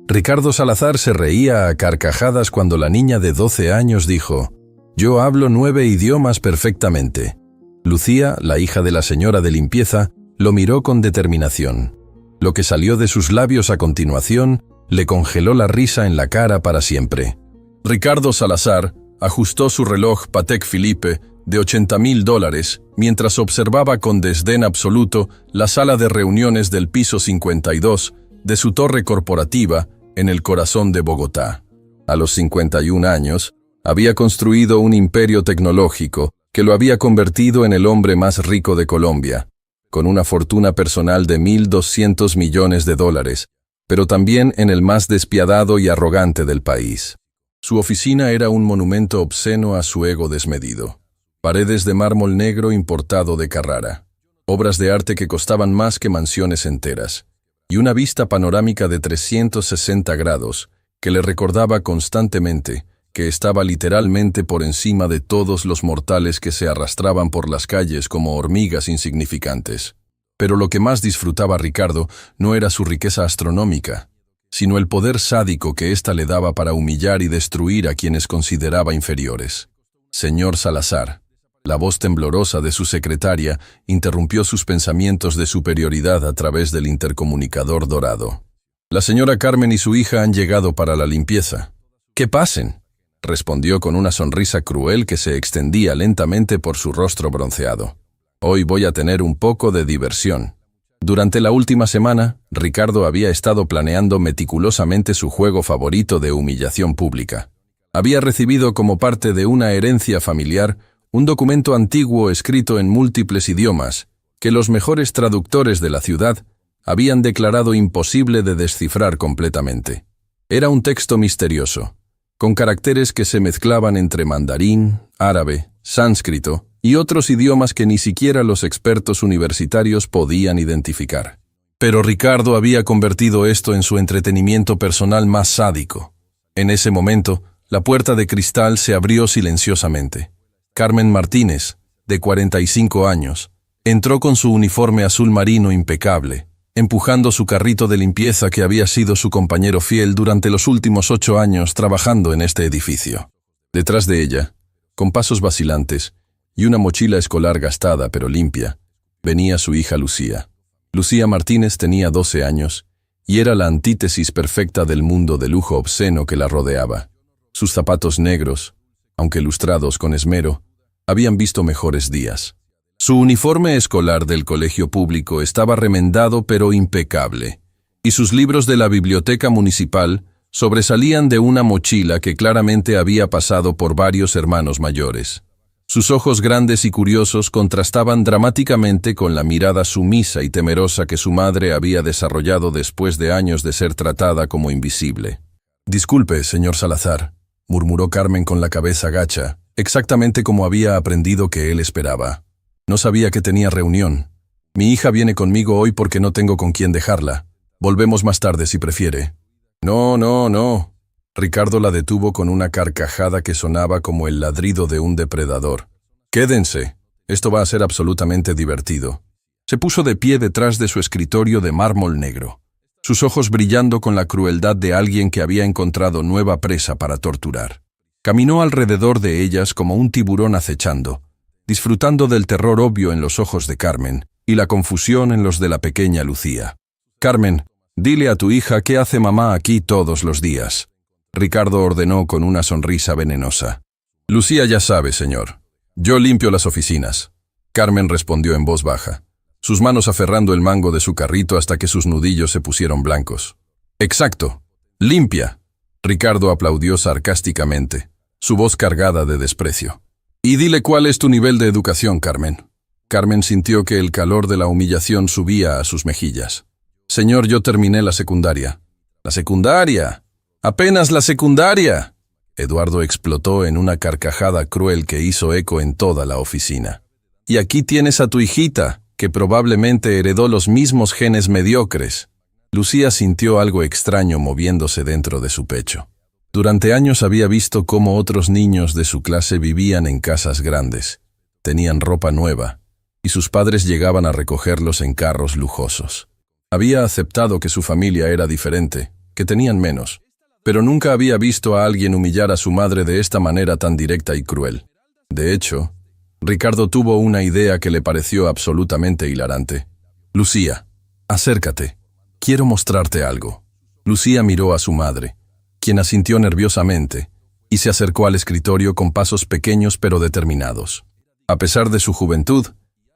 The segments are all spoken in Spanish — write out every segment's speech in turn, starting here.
Ricardo Salazar se reía a carcajadas cuando la niña de 12 años dijo: «Yo hablo 9 idiomas perfectamente». Lucía, la hija de la señora de limpieza, lo miró con determinación. Lo que salió de sus labios a continuación le congeló la risa en la cara para siempre. Ricardo Salazar ajustó su reloj Patek Philippe de $80,000 mientras observaba con desdén absoluto la sala de reuniones del piso 52 de su torre corporativa en el corazón de Bogotá. A los 51 años, había construido un imperio tecnológico que lo había convertido en el hombre más rico de Colombia, con una fortuna personal de $1.200 millones, pero también en el más despiadado y arrogante del país. Su oficina era un monumento obsceno a su ego desmedido. Paredes de mármol negro importado de Carrara, obras de arte que costaban más que mansiones enteras, y una vista panorámica de 360 grados que le recordaba constantemente que estaba literalmente por encima de todos los mortales que se arrastraban por las calles como hormigas insignificantes. Pero lo que más disfrutaba Ricardo no era su riqueza astronómica, sino el poder sádico que ésta le daba para humillar y destruir a quienes consideraba inferiores. Señor Salazar, la voz temblorosa de su secretaria interrumpió sus pensamientos de superioridad a través del intercomunicador dorado. La señora Carmen y su hija han llegado para la limpieza. «¡Que pasen!», respondió con una sonrisa cruel que se extendía lentamente por su rostro bronceado. «Hoy voy a tener un poco de diversión». Durante la última semana, Ricardo había estado planeando meticulosamente su juego favorito de humillación pública. Había recibido como parte de una herencia familiar un documento antiguo escrito en múltiples idiomas que los mejores traductores de la ciudad habían declarado imposible de descifrar completamente. Era un texto misterioso, con caracteres que se mezclaban entre mandarín, árabe, sánscrito y otros idiomas que ni siquiera los expertos universitarios podían identificar. Pero Ricardo había convertido esto en su entretenimiento personal más sádico. En ese momento, la puerta de cristal se abrió silenciosamente. Carmen Martínez, de 45 años, entró con su uniforme azul marino impecable, empujando su carrito de limpieza que había sido su compañero fiel durante los últimos 8 años trabajando en este edificio. Detrás de ella, con pasos vacilantes y una mochila escolar gastada pero limpia, venía su hija Lucía. Lucía Martínez tenía 12 años y era la antítesis perfecta del mundo de lujo obsceno que la rodeaba. Sus zapatos negros, aunque lustrados con esmero, habían visto mejores días. Su uniforme escolar del colegio público estaba remendado pero impecable, y sus libros de la biblioteca municipal sobresalían de una mochila que claramente había pasado por varios hermanos mayores. Sus ojos grandes y curiosos contrastaban dramáticamente con la mirada sumisa y temerosa que su madre había desarrollado después de años de ser tratada como invisible. «Disculpe, señor Salazar», murmuró Carmen con la cabeza gacha, exactamente como había aprendido que él esperaba. «No sabía que tenía reunión. Mi hija viene conmigo hoy porque no tengo con quién dejarla. Volvemos más tarde si prefiere». «No, no, no». Ricardo la detuvo con una carcajada que sonaba como el ladrido de un depredador. «Quédense. Esto va a ser absolutamente divertido». Se puso de pie detrás de su escritorio de mármol negro, sus ojos brillando con la crueldad de alguien que había encontrado nueva presa para torturar. Caminó alrededor de ellas como un tiburón acechando, disfrutando del terror obvio en los ojos de Carmen y la confusión en los de la pequeña Lucía. «Carmen, dile a tu hija qué hace mamá aquí todos los días», Ricardo ordenó con una sonrisa venenosa. «Lucía ya sabe, señor. Yo limpio las oficinas», Carmen respondió en voz baja, sus manos aferrando el mango de su carrito hasta que sus nudillos se pusieron blancos. «Exacto. Limpia», Ricardo aplaudió sarcásticamente, su voz cargada de desprecio. «Y dile cuál es tu nivel de educación, Carmen». Carmen sintió que el calor de la humillación subía a sus mejillas. «Señor, yo terminé la secundaria». «¿La secundaria? ¡Apenas la secundaria!», Eduardo explotó en una carcajada cruel que hizo eco en toda la oficina. «Y aquí tienes a tu hijita, que probablemente heredó los mismos genes mediocres». Lucía sintió algo extraño moviéndose dentro de su pecho. Durante años había visto cómo otros niños de su clase vivían en casas grandes, tenían ropa nueva, y sus padres llegaban a recogerlos en carros lujosos. Había aceptado que su familia era diferente, que tenían menos. Pero nunca había visto a alguien humillar a su madre de esta manera tan directa y cruel. De hecho, Ricardo tuvo una idea que le pareció absolutamente hilarante. «Lucía, acércate. Quiero mostrarte algo». Lucía miró a su madre, quien asintió nerviosamente, y se acercó al escritorio con pasos pequeños pero determinados. A pesar de su juventud,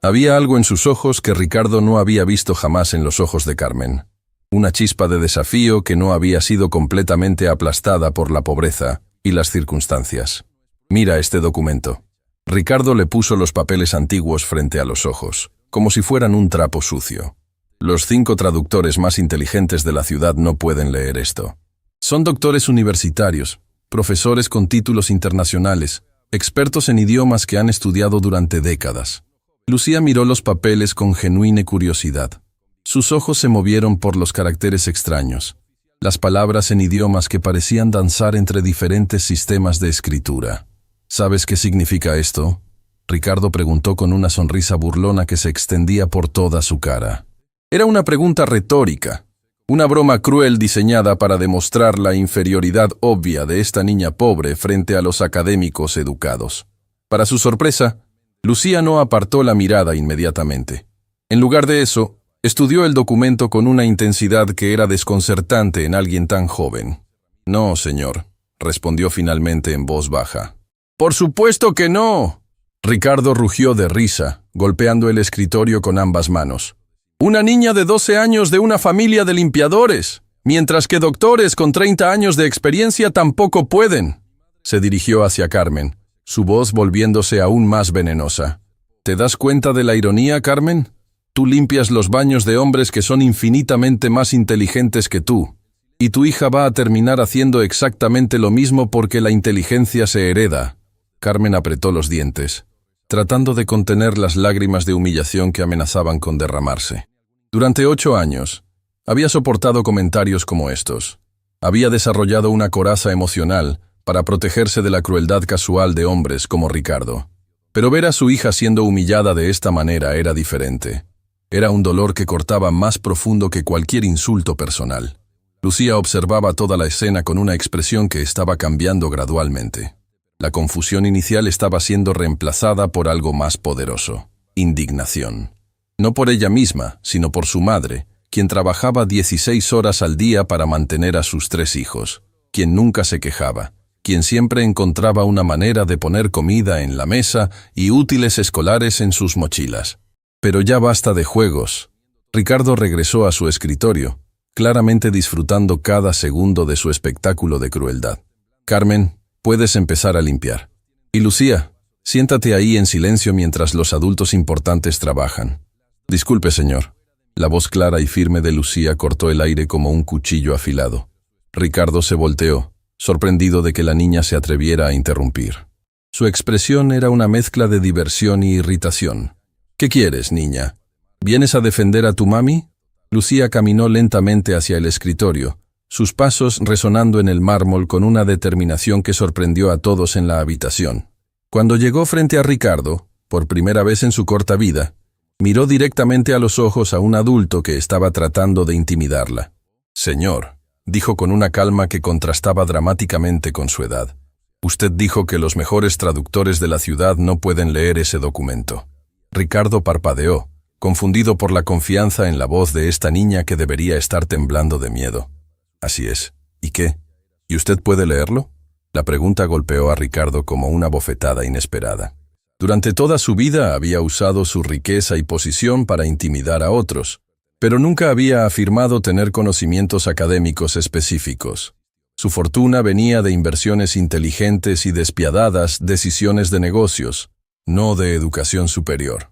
había algo en sus ojos que Ricardo no había visto jamás en los ojos de Carmen. Una chispa de desafío que no había sido completamente aplastada por la pobreza y las circunstancias. «Mira este documento». Ricardo le puso los papeles antiguos frente a los ojos, como si fueran un trapo sucio. Los 5 traductores más inteligentes de la ciudad no pueden leer esto. Son doctores universitarios, profesores con títulos internacionales, expertos en idiomas que han estudiado durante décadas. Lucía miró los papeles con genuina curiosidad. Sus ojos se movieron por los caracteres extraños, las palabras en idiomas que parecían danzar entre diferentes sistemas de escritura. «¿Sabes qué significa esto?», Ricardo preguntó con una sonrisa burlona que se extendía por toda su cara. Era una pregunta retórica, una broma cruel diseñada para demostrar la inferioridad obvia de esta niña pobre frente a los académicos educados. Para su sorpresa, Lucía no apartó la mirada inmediatamente. En lugar de eso, estudió el documento con una intensidad que era desconcertante en alguien tan joven. «No, señor», respondió finalmente en voz baja. «¡Por supuesto que no!», Ricardo rugió de risa, golpeando el escritorio con ambas manos. «Una niña de 12 años de una familia de limpiadores, mientras que doctores con 30 años de experiencia tampoco pueden». Se dirigió hacia Carmen, su voz volviéndose aún más venenosa. «¿Te das cuenta de la ironía, Carmen? Tú limpias los baños de hombres que son infinitamente más inteligentes que tú, y tu hija va a terminar haciendo exactamente lo mismo porque la inteligencia se hereda». Carmen apretó los dientes, tratando de contener las lágrimas de humillación que amenazaban con derramarse. Durante 8 años, había soportado comentarios como estos. Había desarrollado una coraza emocional para protegerse de la crueldad casual de hombres como Ricardo. Pero ver a su hija siendo humillada de esta manera era diferente. Era un dolor que cortaba más profundo que cualquier insulto personal. Lucía observaba toda la escena con una expresión que estaba cambiando gradualmente. La confusión inicial estaba siendo reemplazada por algo más poderoso: indignación. No por ella misma, sino por su madre, quien trabajaba 16 horas al día para mantener a sus 3 hijos, quien nunca se quejaba, quien siempre encontraba una manera de poner comida en la mesa y útiles escolares en sus mochilas. Pero ya basta de juegos. Ricardo regresó a su escritorio, claramente disfrutando cada segundo de su espectáculo de crueldad. «Carmen, puedes empezar a limpiar. Y Lucía, siéntate ahí en silencio mientras los adultos importantes trabajan». «Disculpe, señor». La voz clara y firme de Lucía cortó el aire como un cuchillo afilado. Ricardo se volteó, sorprendido de que la niña se atreviera a interrumpir. Su expresión era una mezcla de diversión y irritación. «¿Qué quieres, niña? ¿Vienes a defender a tu mami?». Lucía caminó lentamente hacia el escritorio, sus pasos resonando en el mármol con una determinación que sorprendió a todos en la habitación. Cuando llegó frente a Ricardo, por primera vez en su corta vida, miró directamente a los ojos a un adulto que estaba tratando de intimidarla. «Señor», dijo con una calma que contrastaba dramáticamente con su edad, «usted dijo que los mejores traductores de la ciudad no pueden leer ese documento». Ricardo parpadeó, confundido por la confianza en la voz de esta niña que debería estar temblando de miedo. «Así es. ¿Y qué? ¿Y usted puede leerlo?». La pregunta golpeó a Ricardo como una bofetada inesperada. Durante toda su vida había usado su riqueza y posición para intimidar a otros, pero nunca había afirmado tener conocimientos académicos específicos. Su fortuna venía de inversiones inteligentes y despiadadas decisiones de negocios, no de educación superior.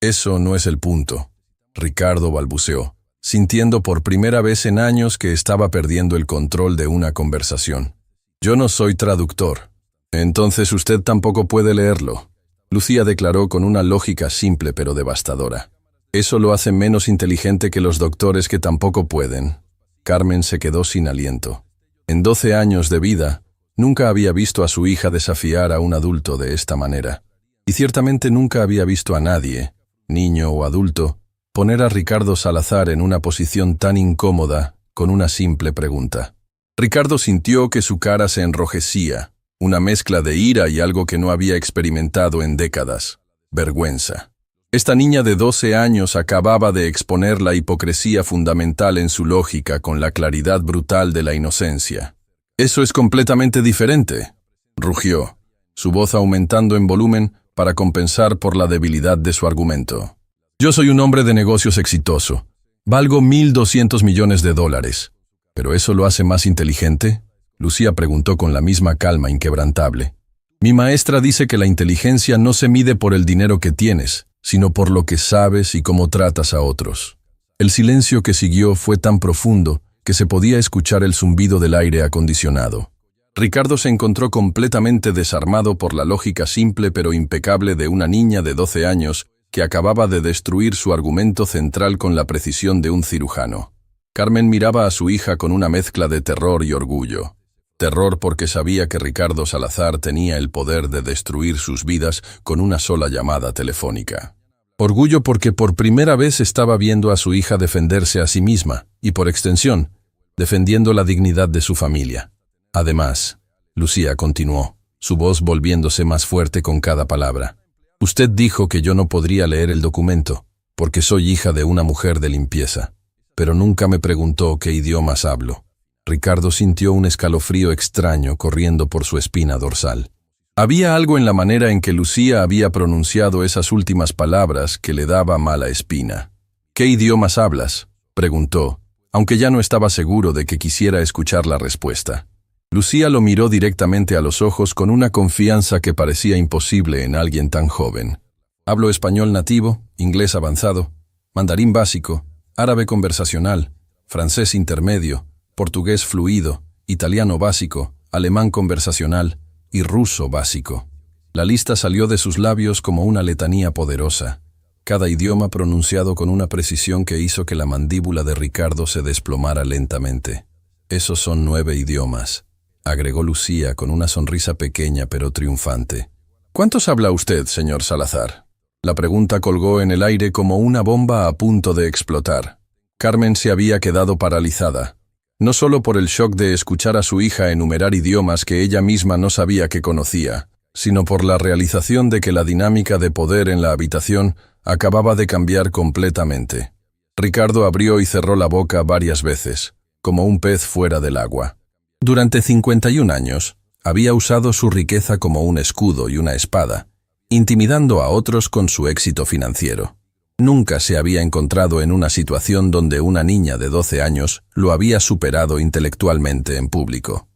Eso no es el punto», Ricardo balbuceó, sintiendo por primera vez en años que estaba perdiendo el control de una conversación. «Yo no soy traductor». «Entonces usted tampoco puede leerlo», Lucía declaró con una lógica simple pero devastadora. «Eso lo hace menos inteligente que los doctores que tampoco pueden». Carmen se quedó sin aliento. En 12 años de vida, nunca había visto a su hija desafiar a un adulto de esta manera. Y ciertamente nunca había visto a nadie, niño o adulto, poner a Ricardo Salazar en una posición tan incómoda con una simple pregunta. Ricardo sintió que su cara se enrojecía, una mezcla de ira y algo que no había experimentado en décadas: vergüenza. Esta niña de 12 años acababa de exponer la hipocresía fundamental en su lógica con la claridad brutal de la inocencia. «Eso es completamente diferente», rugió, su voz aumentando en volumen para compensar por la debilidad de su argumento. «Yo soy un hombre de negocios exitoso. Valgo $1.200 millones. ¿Pero eso lo hace más inteligente?», Lucía preguntó con la misma calma inquebrantable. «Mi maestra dice que la inteligencia no se mide por el dinero que tienes, sino por lo que sabes y cómo tratas a otros». El silencio que siguió fue tan profundo que se podía escuchar el zumbido del aire acondicionado. Ricardo se encontró completamente desarmado por la lógica simple pero impecable de una niña de 12 años que acababa de destruir su argumento central con la precisión de un cirujano. Carmen miraba a su hija con una mezcla de terror y orgullo. Terror porque sabía que Ricardo Salazar tenía el poder de destruir sus vidas con una sola llamada telefónica. Orgullo porque por primera vez estaba viendo a su hija defenderse a sí misma y, por extensión, defendiendo la dignidad de su familia. Además, Lucía continuó, su voz volviéndose más fuerte con cada palabra. «Usted dijo que yo no podría leer el documento, porque soy hija de una mujer de limpieza, pero nunca me preguntó qué idiomas hablo». Ricardo sintió un escalofrío extraño corriendo por su espina dorsal. Había algo en la manera en que Lucía había pronunciado esas últimas palabras que le daba mala espina. «¿Qué idiomas hablas?», preguntó, aunque ya no estaba seguro de que quisiera escuchar la respuesta. Lucía lo miró directamente a los ojos con una confianza que parecía imposible en alguien tan joven. «Hablo español nativo, inglés avanzado, mandarín básico, árabe conversacional, francés intermedio, portugués fluido, italiano básico, alemán conversacional y ruso básico». La lista salió de sus labios como una letanía poderosa, cada idioma pronunciado con una precisión que hizo que la mandíbula de Ricardo se desplomara lentamente. «Esos son 9 idiomas», agregó Lucía con una sonrisa pequeña pero triunfante. «¿Cuántos habla usted, señor Salazar?». La pregunta colgó en el aire como una bomba a punto de explotar. Carmen se había quedado paralizada, no solo por el shock de escuchar a su hija enumerar idiomas que ella misma no sabía que conocía, sino por la realización de que la dinámica de poder en la habitación acababa de cambiar completamente. Ricardo abrió y cerró la boca varias veces, como un pez fuera del agua. Durante 51 años, había usado su riqueza como un escudo y una espada, intimidando a otros con su éxito financiero. Nunca se había encontrado en una situación donde una niña de 12 años lo había superado intelectualmente en público.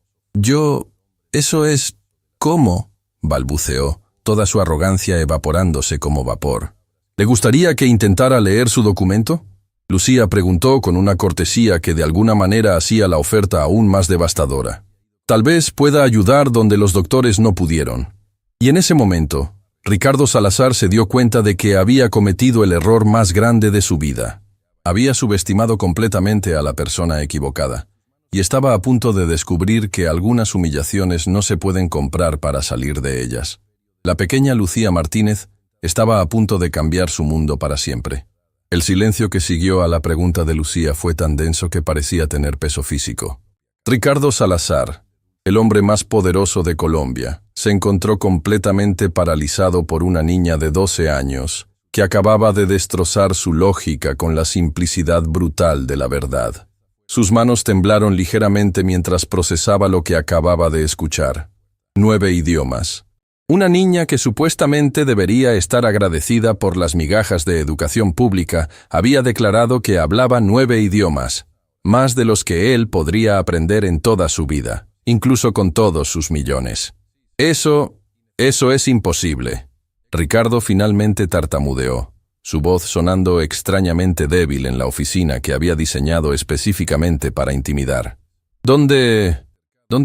«Eso es... ¿cómo?», balbuceó, toda su arrogancia evaporándose como vapor. «¿Le gustaría que intentara leer su documento?», Lucía preguntó con una cortesía que de alguna manera hacía la oferta aún más devastadora. «Tal vez pueda ayudar donde los doctores no pudieron». Y en ese momento, Ricardo Salazar se dio cuenta de que había cometido el error más grande de su vida. Había subestimado completamente a la persona equivocada, y estaba a punto de descubrir que algunas humillaciones no se pueden comprar para salir de ellas. La pequeña Lucía Martínez estaba a punto de cambiar su mundo para siempre. El silencio que siguió a la pregunta de Lucía fue tan denso que parecía tener peso físico. Ricardo Salazar, el hombre más poderoso de Colombia, se encontró completamente paralizado por una niña de 12 años que acababa de destrozar su lógica con la simplicidad brutal de la verdad. Sus manos temblaron ligeramente mientras procesaba lo que acababa de escuchar. 9 idiomas. Una niña que supuestamente debería estar agradecida por las migajas de educación pública había declarado que hablaba 9 idiomas, más de los que él podría aprender en toda su vida, incluso con todos sus millones. Eso es imposible. Ricardo finalmente tartamudeó, su voz sonando extrañamente débil en la oficina que había diseñado específicamente para intimidar. ¿Dónde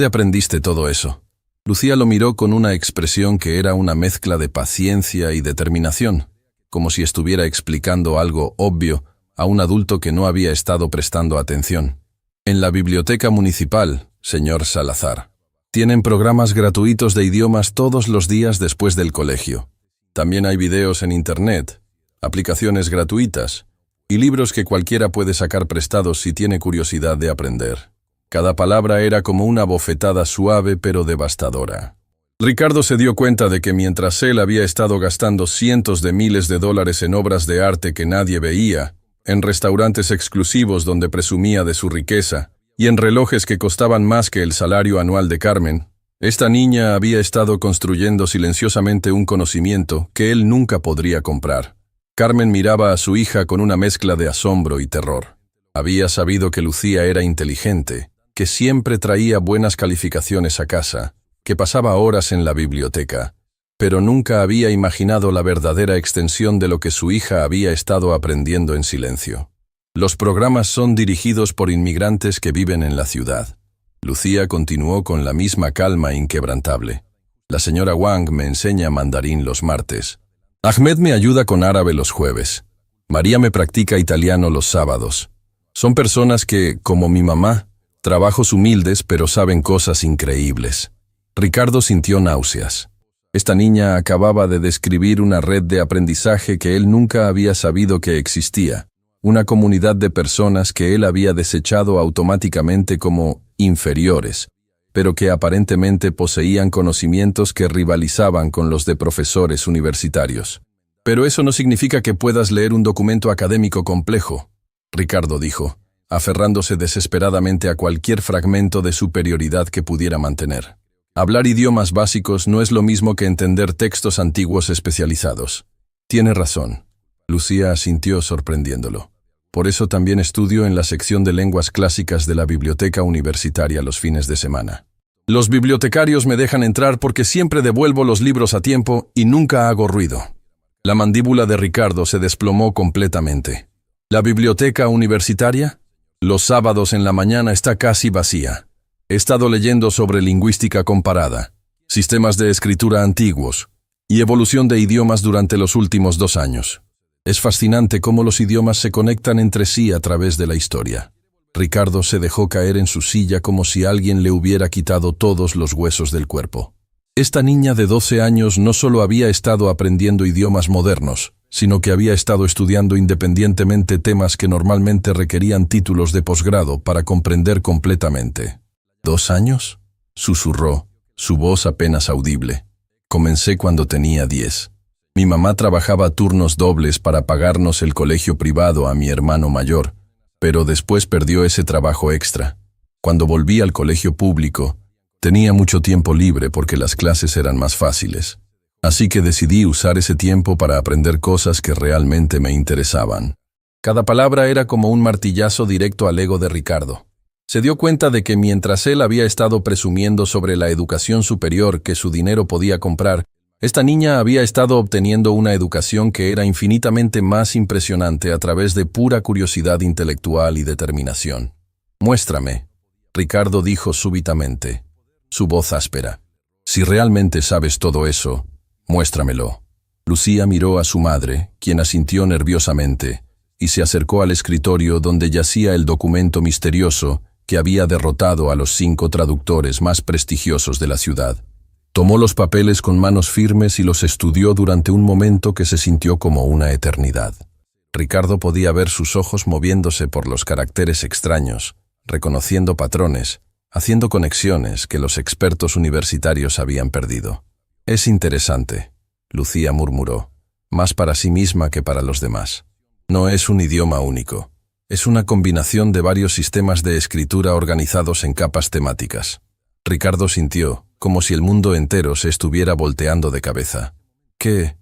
aprendiste todo eso?». Lucía lo miró con una expresión que era una mezcla de paciencia y determinación, como si estuviera explicando algo obvio a un adulto que no había estado prestando atención. «En la biblioteca municipal, señor Salazar. Tienen programas gratuitos de idiomas todos los días después del colegio. También hay videos en internet, aplicaciones gratuitas, y libros que cualquiera puede sacar prestados si tiene curiosidad de aprender. Cada palabra era como una bofetada suave pero devastadora. Ricardo se dio cuenta de que mientras él había estado gastando cientos de miles de dólares en obras de arte que nadie veía, en restaurantes exclusivos donde presumía de su riqueza, y en relojes que costaban más que el salario anual de Carmen, esta niña había estado construyendo silenciosamente un conocimiento que él nunca podría comprar. Carmen miraba a su hija con una mezcla de asombro y terror. Había sabido que Lucía era inteligente, que siempre traía buenas calificaciones a casa, que pasaba horas en la biblioteca, pero nunca había imaginado la verdadera extensión de lo que su hija había estado aprendiendo en silencio. Los programas son dirigidos por inmigrantes que viven en la ciudad. Lucía continuó con la misma calma inquebrantable. La señora Wang me enseña mandarín los martes. Ahmed me ayuda con árabe los jueves. María me practica italiano los sábados. Son personas que, como mi mamá, trabajos humildes pero saben cosas increíbles. Ricardo sintió náuseas. Esta niña acababa de describir una red de aprendizaje que él nunca había sabido que existía, una comunidad de personas que él había desechado automáticamente como inferiores, pero que aparentemente poseían conocimientos que rivalizaban con los de profesores universitarios. Pero eso no significa que puedas leer un documento académico complejo, Ricardo dijo, aferrándose desesperadamente a cualquier fragmento de superioridad que pudiera mantener. Hablar idiomas básicos no es lo mismo que entender textos antiguos especializados. Tiene razón. Lucía asintió sorprendiéndolo. Por eso también estudio en la sección de lenguas clásicas de la biblioteca universitaria los fines de semana. Los bibliotecarios me dejan entrar porque siempre devuelvo los libros a tiempo y nunca hago ruido. La mandíbula de Ricardo se desplomó completamente. ¿La biblioteca universitaria? Los sábados en la mañana está casi vacía. He estado leyendo sobre lingüística comparada, sistemas de escritura antiguos y evolución de idiomas durante los últimos 2 años. Es fascinante cómo los idiomas se conectan entre sí a través de la historia. Ricardo se dejó caer en su silla como si alguien le hubiera quitado todos los huesos del cuerpo. Esta niña de 12 años no solo había estado aprendiendo idiomas modernos, sino que había estado estudiando independientemente temas que normalmente requerían títulos de posgrado para comprender completamente. ¿2 años? Susurró, su voz apenas audible. Comencé cuando tenía 10. Mi mamá trabajaba turnos dobles para pagarnos el colegio privado a mi hermano mayor, pero después perdió ese trabajo extra. Cuando volví al colegio público, tenía mucho tiempo libre porque las clases eran más fáciles. Así que decidí usar ese tiempo para aprender cosas que realmente me interesaban. Cada palabra era como un martillazo directo al ego de Ricardo. Se dio cuenta de que mientras él había estado presumiendo sobre la educación superior que su dinero podía comprar, esta niña había estado obteniendo una educación que era infinitamente más impresionante a través de pura curiosidad intelectual y determinación. «Muéstrame», Ricardo dijo súbitamente, su voz áspera. «Si realmente sabes todo eso, muéstramelo». Lucía miró a su madre, quien asintió nerviosamente, y se acercó al escritorio donde yacía el documento misterioso que había derrotado a los 5 traductores más prestigiosos de la ciudad. Tomó los papeles con manos firmes y los estudió durante un momento que se sintió como una eternidad. Ricardo podía ver sus ojos moviéndose por los caracteres extraños, reconociendo patrones, haciendo conexiones que los expertos universitarios habían perdido. «Es interesante», Lucía murmuró, más para sí misma que para los demás. «No es un idioma único. Es una combinación de varios sistemas de escritura organizados en capas temáticas». Ricardo sintió, como si el mundo entero se estuviera volteando de cabeza. ¿Qué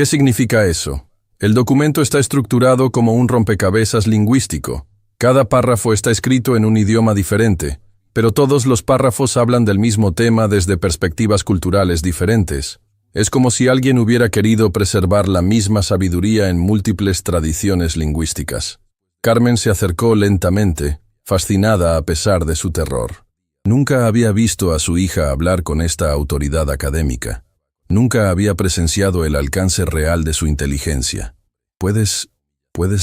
significa eso? El documento está estructurado como un rompecabezas lingüístico. Cada párrafo está escrito en un idioma diferente, pero todos los párrafos hablan del mismo tema desde perspectivas culturales diferentes. Es como si alguien hubiera querido preservar la misma sabiduría en múltiples tradiciones lingüísticas. Carmen se acercó lentamente, fascinada a pesar de su terror. Nunca había visto a su hija hablar con esta autoridad académica. Nunca había presenciado el alcance real de su inteligencia. ¿Puedes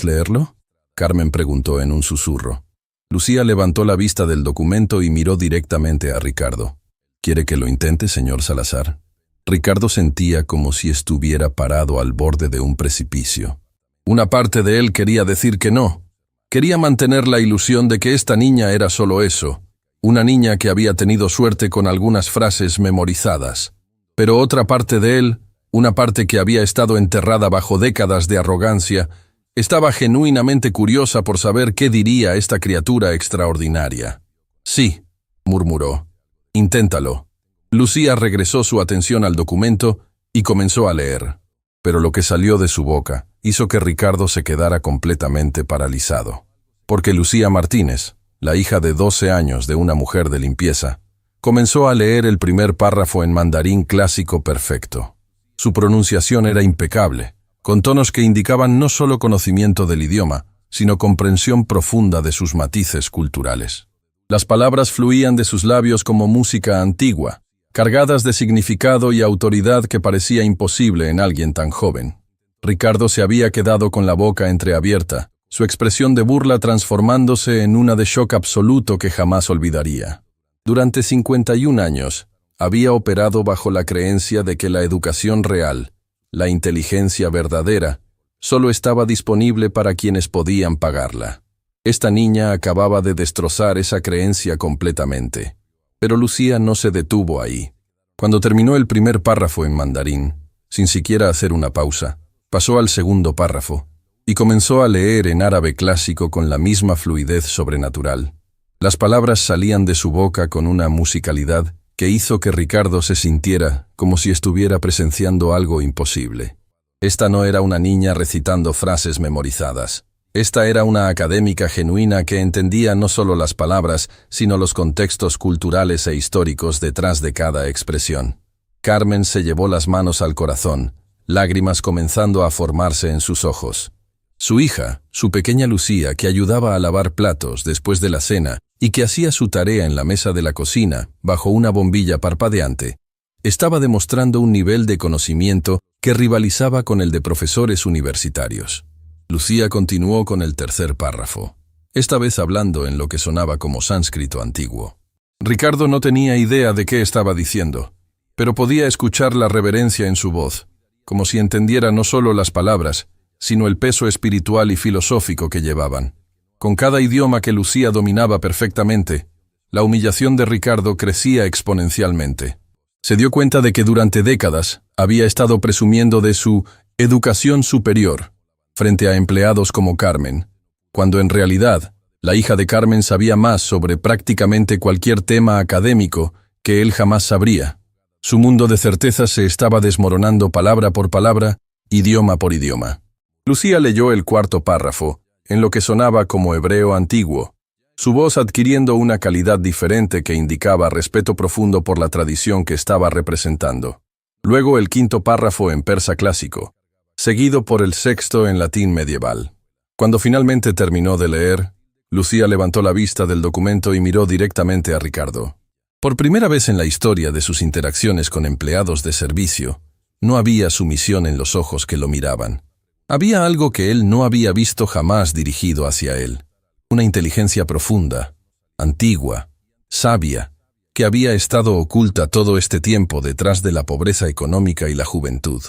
leerlo?», Carmen preguntó en un susurro. Lucía levantó la vista del documento y miró directamente a Ricardo. «¿Quiere que lo intente, señor Salazar?». Ricardo sentía como si estuviera parado al borde de un precipicio. Una parte de él quería decir que no. Quería mantener la ilusión de que esta niña era solo eso, una niña que había tenido suerte con algunas frases memorizadas. Pero otra parte de él, una parte que había estado enterrada bajo décadas de arrogancia, estaba genuinamente curiosa por saber qué diría esta criatura extraordinaria. Sí, murmuró. Inténtalo. Lucía regresó su atención al documento y comenzó a leer. Pero lo que salió de su boca hizo que Ricardo se quedara completamente paralizado. Porque Lucía Martínez, la hija de 12 años de una mujer de limpieza, comenzó a leer el primer párrafo en mandarín clásico perfecto. Su pronunciación era impecable, con tonos que indicaban no solo conocimiento del idioma, sino comprensión profunda de sus matices culturales. Las palabras fluían de sus labios como música antigua, cargadas de significado y autoridad que parecía imposible en alguien tan joven. Ricardo se había quedado con la boca entreabierta, su expresión de burla transformándose en una de shock absoluto que jamás olvidaría. Durante 51 años, había operado bajo la creencia de que la educación real, la inteligencia verdadera, solo estaba disponible para quienes podían pagarla. Esta niña acababa de destrozar esa creencia completamente. Pero Lucía no se detuvo ahí. Cuando terminó el primer párrafo en mandarín, sin siquiera hacer una pausa, pasó al segundo párrafo y comenzó a leer en árabe clásico con la misma fluidez sobrenatural. Las palabras salían de su boca con una musicalidad que hizo que Ricardo se sintiera como si estuviera presenciando algo imposible. Esta no era una niña recitando frases memorizadas. Esta era una académica genuina que entendía no solo las palabras, sino los contextos culturales e históricos detrás de cada expresión. Carmen se llevó las manos al corazón, lágrimas comenzando a formarse en sus ojos. Su hija, su pequeña Lucía, que ayudaba a lavar platos después de la cena y que hacía su tarea en la mesa de la cocina, bajo una bombilla parpadeante, estaba demostrando un nivel de conocimiento que rivalizaba con el de profesores universitarios. Lucía continuó con el tercer párrafo, esta vez hablando en lo que sonaba como sánscrito antiguo. Ricardo no tenía idea de qué estaba diciendo, pero podía escuchar la reverencia en su voz, como si entendiera no solo las palabras, sino el peso espiritual y filosófico que llevaban. Con cada idioma que Lucía dominaba perfectamente, la humillación de Ricardo crecía exponencialmente. Se dio cuenta de que durante décadas había estado presumiendo de su educación superior frente a empleados como Carmen, cuando en realidad la hija de Carmen sabía más sobre prácticamente cualquier tema académico que él jamás sabría. Su mundo de certezas se estaba desmoronando palabra por palabra, idioma por idioma. Lucía leyó el cuarto párrafo, en lo que sonaba como hebreo antiguo, su voz adquiriendo una calidad diferente que indicaba respeto profundo por la tradición que estaba representando. Luego el quinto párrafo en persa clásico, seguido por el sexto en latín medieval. Cuando finalmente terminó de leer, Lucía levantó la vista del documento y miró directamente a Ricardo. Por primera vez en la historia de sus interacciones con empleados de servicio, no había sumisión en los ojos que lo miraban. Había algo que él no había visto jamás dirigido hacia él. Una inteligencia profunda, antigua, sabia, que había estado oculta todo este tiempo detrás de la pobreza económica y la juventud.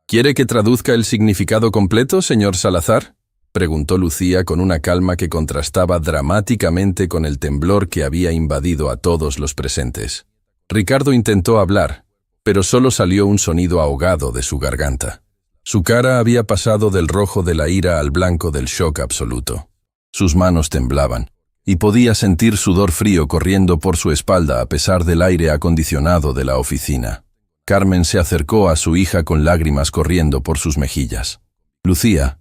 ¿Quiere que traduzca el significado completo, señor Salazar?, preguntó Lucía con una calma que contrastaba dramáticamente con el temblor que había invadido a todos los presentes. Ricardo intentó hablar, pero solo salió un sonido ahogado de su garganta. Su cara había pasado del rojo de la ira al blanco del shock absoluto. Sus manos temblaban, y podía sentir sudor frío corriendo por su espalda a pesar del aire acondicionado de la oficina. Carmen se acercó a su hija con lágrimas corriendo por sus mejillas. «Lucía,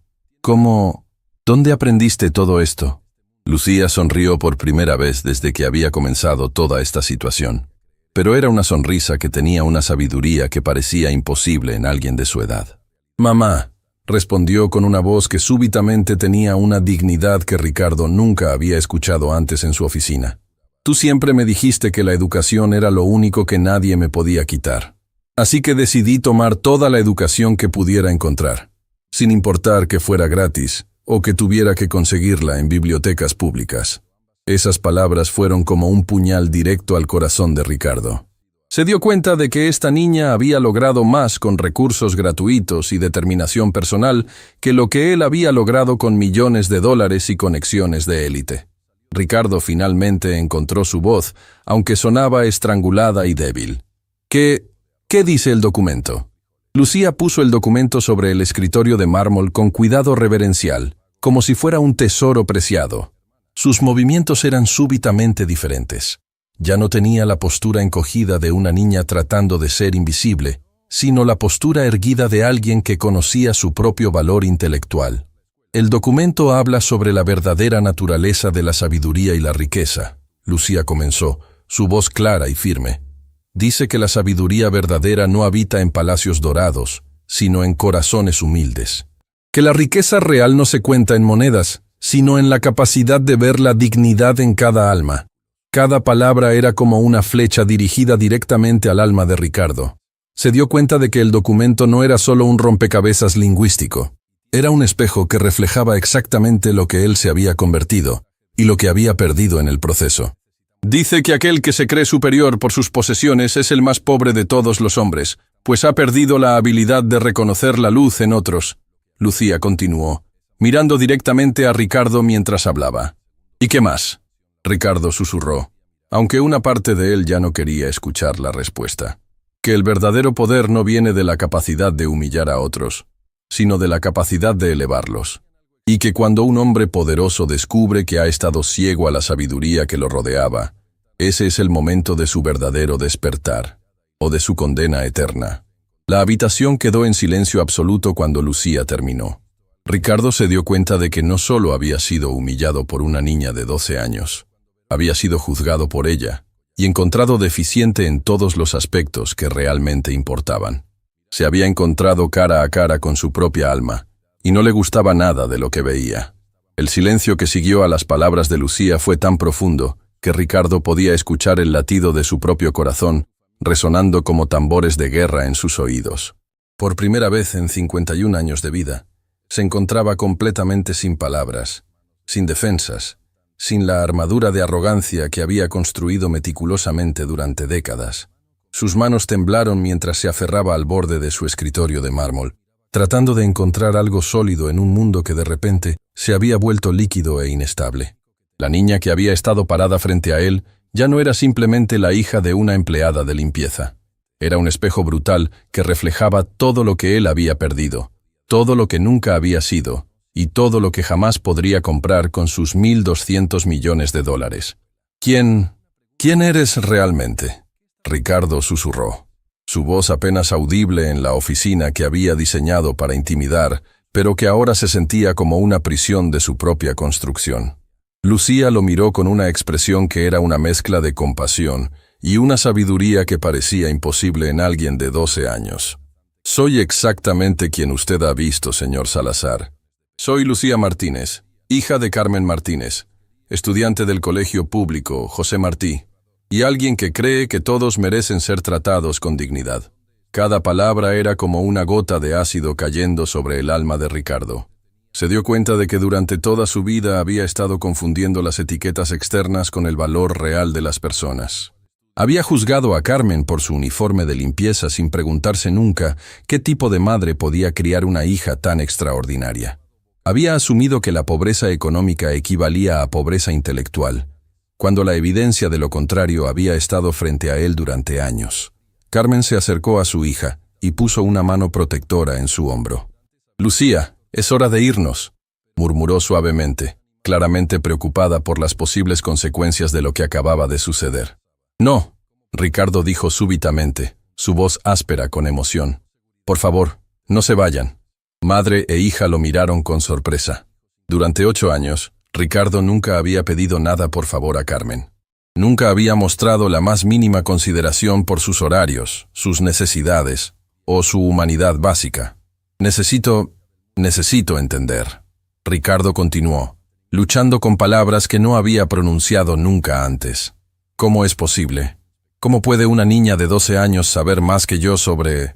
¿dónde aprendiste todo esto?» Lucía sonrió por primera vez desde que había comenzado toda esta situación, pero era una sonrisa que tenía una sabiduría que parecía imposible en alguien de su edad. «Mamá», respondió con una voz que súbitamente tenía una dignidad que Ricardo nunca había escuchado antes en su oficina. «Tú siempre me dijiste que la educación era lo único que nadie me podía quitar. Así que decidí tomar toda la educación que pudiera encontrar, sin importar que fuera gratis o que tuviera que conseguirla en bibliotecas públicas». Esas palabras fueron como un puñal directo al corazón de Ricardo. Se dio cuenta de que esta niña había logrado más con recursos gratuitos y determinación personal que lo que él había logrado con millones de dólares y conexiones de élite. Ricardo finalmente encontró su voz, aunque sonaba estrangulada y débil. ¿Qué dice el documento? Lucía puso el documento sobre el escritorio de mármol con cuidado reverencial, como si fuera un tesoro preciado. Sus movimientos eran súbitamente diferentes. Ya no tenía la postura encogida de una niña tratando de ser invisible, sino la postura erguida de alguien que conocía su propio valor intelectual. El documento habla sobre la verdadera naturaleza de la sabiduría y la riqueza. Lucía comenzó, su voz clara y firme. Dice que la sabiduría verdadera no habita en palacios dorados, sino en corazones humildes. Que la riqueza real no se cuenta en monedas, sino en la capacidad de ver la dignidad en cada alma. Cada palabra era como una flecha dirigida directamente al alma de Ricardo. Se dio cuenta de que el documento no era solo un rompecabezas lingüístico. Era un espejo que reflejaba exactamente lo que él se había convertido y lo que había perdido en el proceso. Dice que aquel que se cree superior por sus posesiones es el más pobre de todos los hombres, pues ha perdido la habilidad de reconocer la luz en otros. Lucía continuó, mirando directamente a Ricardo mientras hablaba. ¿Y qué más? Ricardo susurró, aunque una parte de él ya no quería escuchar la respuesta. Que el verdadero poder no viene de la capacidad de humillar a otros, sino de la capacidad de elevarlos. Y que cuando un hombre poderoso descubre que ha estado ciego a la sabiduría que lo rodeaba, ese es el momento de su verdadero despertar, o de su condena eterna. La habitación quedó en silencio absoluto cuando Lucía terminó. Ricardo se dio cuenta de que no solo había sido humillado por una niña de 12 años, había sido juzgado por ella y encontrado deficiente en todos los aspectos que realmente importaban. Se había encontrado cara a cara con su propia alma, y no le gustaba nada de lo que veía. El silencio que siguió a las palabras de Lucía fue tan profundo que Ricardo podía escuchar el latido de su propio corazón resonando como tambores de guerra en sus oídos. Por primera vez en 51 años de vida, se encontraba completamente sin palabras, sin defensas, sin la armadura de arrogancia que había construido meticulosamente durante décadas. Sus manos temblaron mientras se aferraba al borde de su escritorio de mármol, tratando de encontrar algo sólido en un mundo que de repente se había vuelto líquido e inestable. La niña que había estado parada frente a él ya no era simplemente la hija de una empleada de limpieza. Era un espejo brutal que reflejaba todo lo que él había perdido, todo lo que nunca había sido, y todo lo que jamás podría comprar con sus 1.200 millones de dólares. ¿Quién eres realmente? Ricardo susurró. Su voz apenas audible en la oficina que había diseñado para intimidar, pero que ahora se sentía como una prisión de su propia construcción. Lucía lo miró con una expresión que era una mezcla de compasión y una sabiduría que parecía imposible en alguien de 12 años. Soy exactamente quien usted ha visto, señor Salazar. Soy Lucía Martínez, hija de Carmen Martínez, estudiante del colegio público José Martí, y alguien que cree que todos merecen ser tratados con dignidad. Cada palabra era como una gota de ácido cayendo sobre el alma de Ricardo. Se dio cuenta de que durante toda su vida había estado confundiendo las etiquetas externas con el valor real de las personas. Había juzgado a Carmen por su uniforme de limpieza sin preguntarse nunca qué tipo de madre podía criar una hija tan extraordinaria. Había asumido que la pobreza económica equivalía a pobreza intelectual, cuando la evidencia de lo contrario había estado frente a él durante años. Carmen se acercó a su hija y puso una mano protectora en su hombro. «Lucía, es hora de irnos», murmuró suavemente, claramente preocupada por las posibles consecuencias de lo que acababa de suceder. «No», Ricardo dijo súbitamente, su voz áspera con emoción. «Por favor, no se vayan». Madre e hija lo miraron con sorpresa. Durante 8 años, Ricardo nunca había pedido nada por favor a Carmen. Nunca había mostrado la más mínima consideración por sus horarios, sus necesidades o su humanidad básica. Necesito entender. Ricardo continuó, luchando con palabras que no había pronunciado nunca antes. ¿Cómo es posible? ¿Cómo puede una niña de 12 años saber más que yo sobre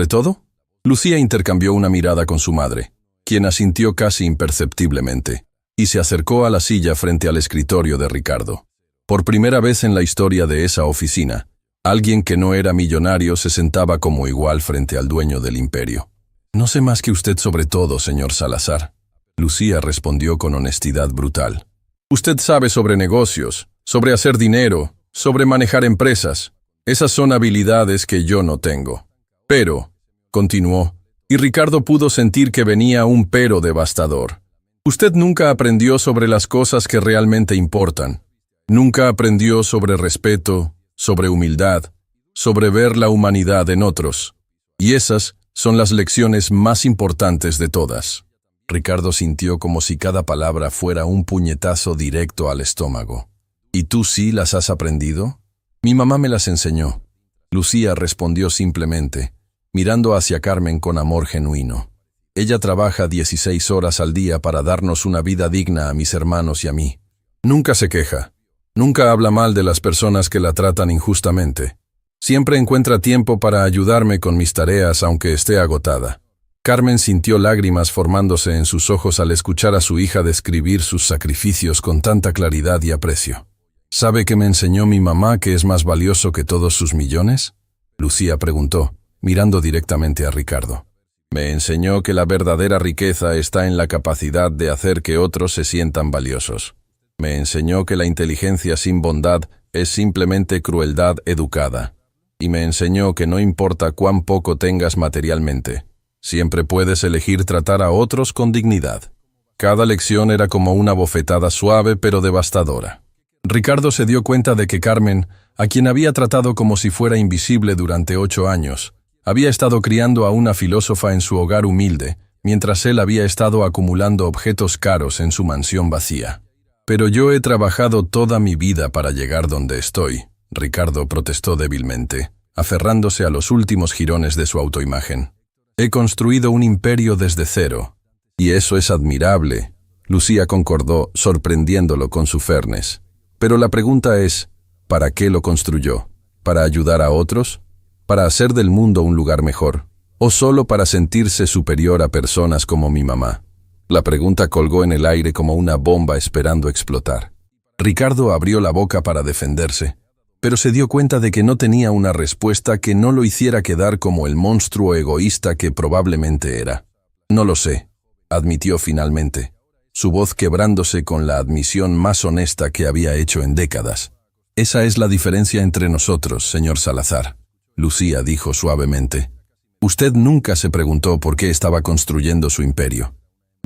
todo? Lucía intercambió una mirada con su madre, quien asintió casi imperceptiblemente, y se acercó a la silla frente al escritorio de Ricardo. Por primera vez en la historia de esa oficina, Alguien que no era millonario se sentaba como igual frente al dueño del imperio. No sé más que usted sobre todo, señor Salazar. Lucía respondió con honestidad brutal. Usted sabe sobre negocios, sobre hacer dinero, sobre manejar empresas. Esas son habilidades que yo no tengo. Pero, continuó, y Ricardo pudo sentir que venía un pero devastador. Usted nunca aprendió sobre las cosas que realmente importan. Nunca aprendió sobre respeto, sobre humildad, sobre ver la humanidad en otros. Y esas son las lecciones más importantes de todas. Ricardo sintió como si cada palabra fuera un puñetazo directo al estómago. ¿Y tú sí las has aprendido? Mi mamá me las enseñó. Lucía respondió simplemente, mirando hacia Carmen con amor genuino. Ella trabaja 16 horas al día para darnos una vida digna a mis hermanos y a mí. Nunca se queja. Nunca habla mal de las personas que la tratan injustamente. Siempre encuentra tiempo para ayudarme con mis tareas aunque esté agotada. Carmen sintió lágrimas formándose en sus ojos al escuchar a su hija describir sus sacrificios con tanta claridad y aprecio. ¿Sabe que me enseñó mi mamá que es más valioso que todos sus millones? Lucía preguntó, mirando directamente a Ricardo. Me enseñó que la verdadera riqueza está en la capacidad de hacer que otros se sientan valiosos. Me enseñó que la inteligencia sin bondad es simplemente crueldad educada. Y me enseñó que no importa cuán poco tengas materialmente, siempre puedes elegir tratar a otros con dignidad. Cada lección era como una bofetada suave pero devastadora. Ricardo se dio cuenta de que Carmen, a quien había tratado como si fuera invisible durante 8 años, había estado criando a una filósofa en su hogar humilde, mientras él había estado acumulando objetos caros en su mansión vacía. Pero yo he trabajado toda mi vida para llegar donde estoy, Ricardo protestó débilmente, aferrándose a los últimos jirones de su autoimagen. He construido un imperio desde cero. Y eso es admirable, Lucía concordó, sorprendiéndolo con su fairness. Pero la pregunta es, ¿para qué lo construyó? ¿Para ayudar a otros? ¿Para hacer del mundo un lugar mejor? ¿O solo para sentirse superior a personas como mi mamá? La pregunta colgó en el aire como una bomba esperando explotar. Ricardo abrió la boca para defenderse, pero se dio cuenta de que no tenía una respuesta que no lo hiciera quedar como el monstruo egoísta que probablemente era. No lo sé, admitió finalmente, su voz quebrándose con la admisión más honesta que había hecho en décadas. Esa es la diferencia entre nosotros, señor Salazar, Lucía dijo suavemente. Usted nunca se preguntó por qué estaba construyendo su imperio.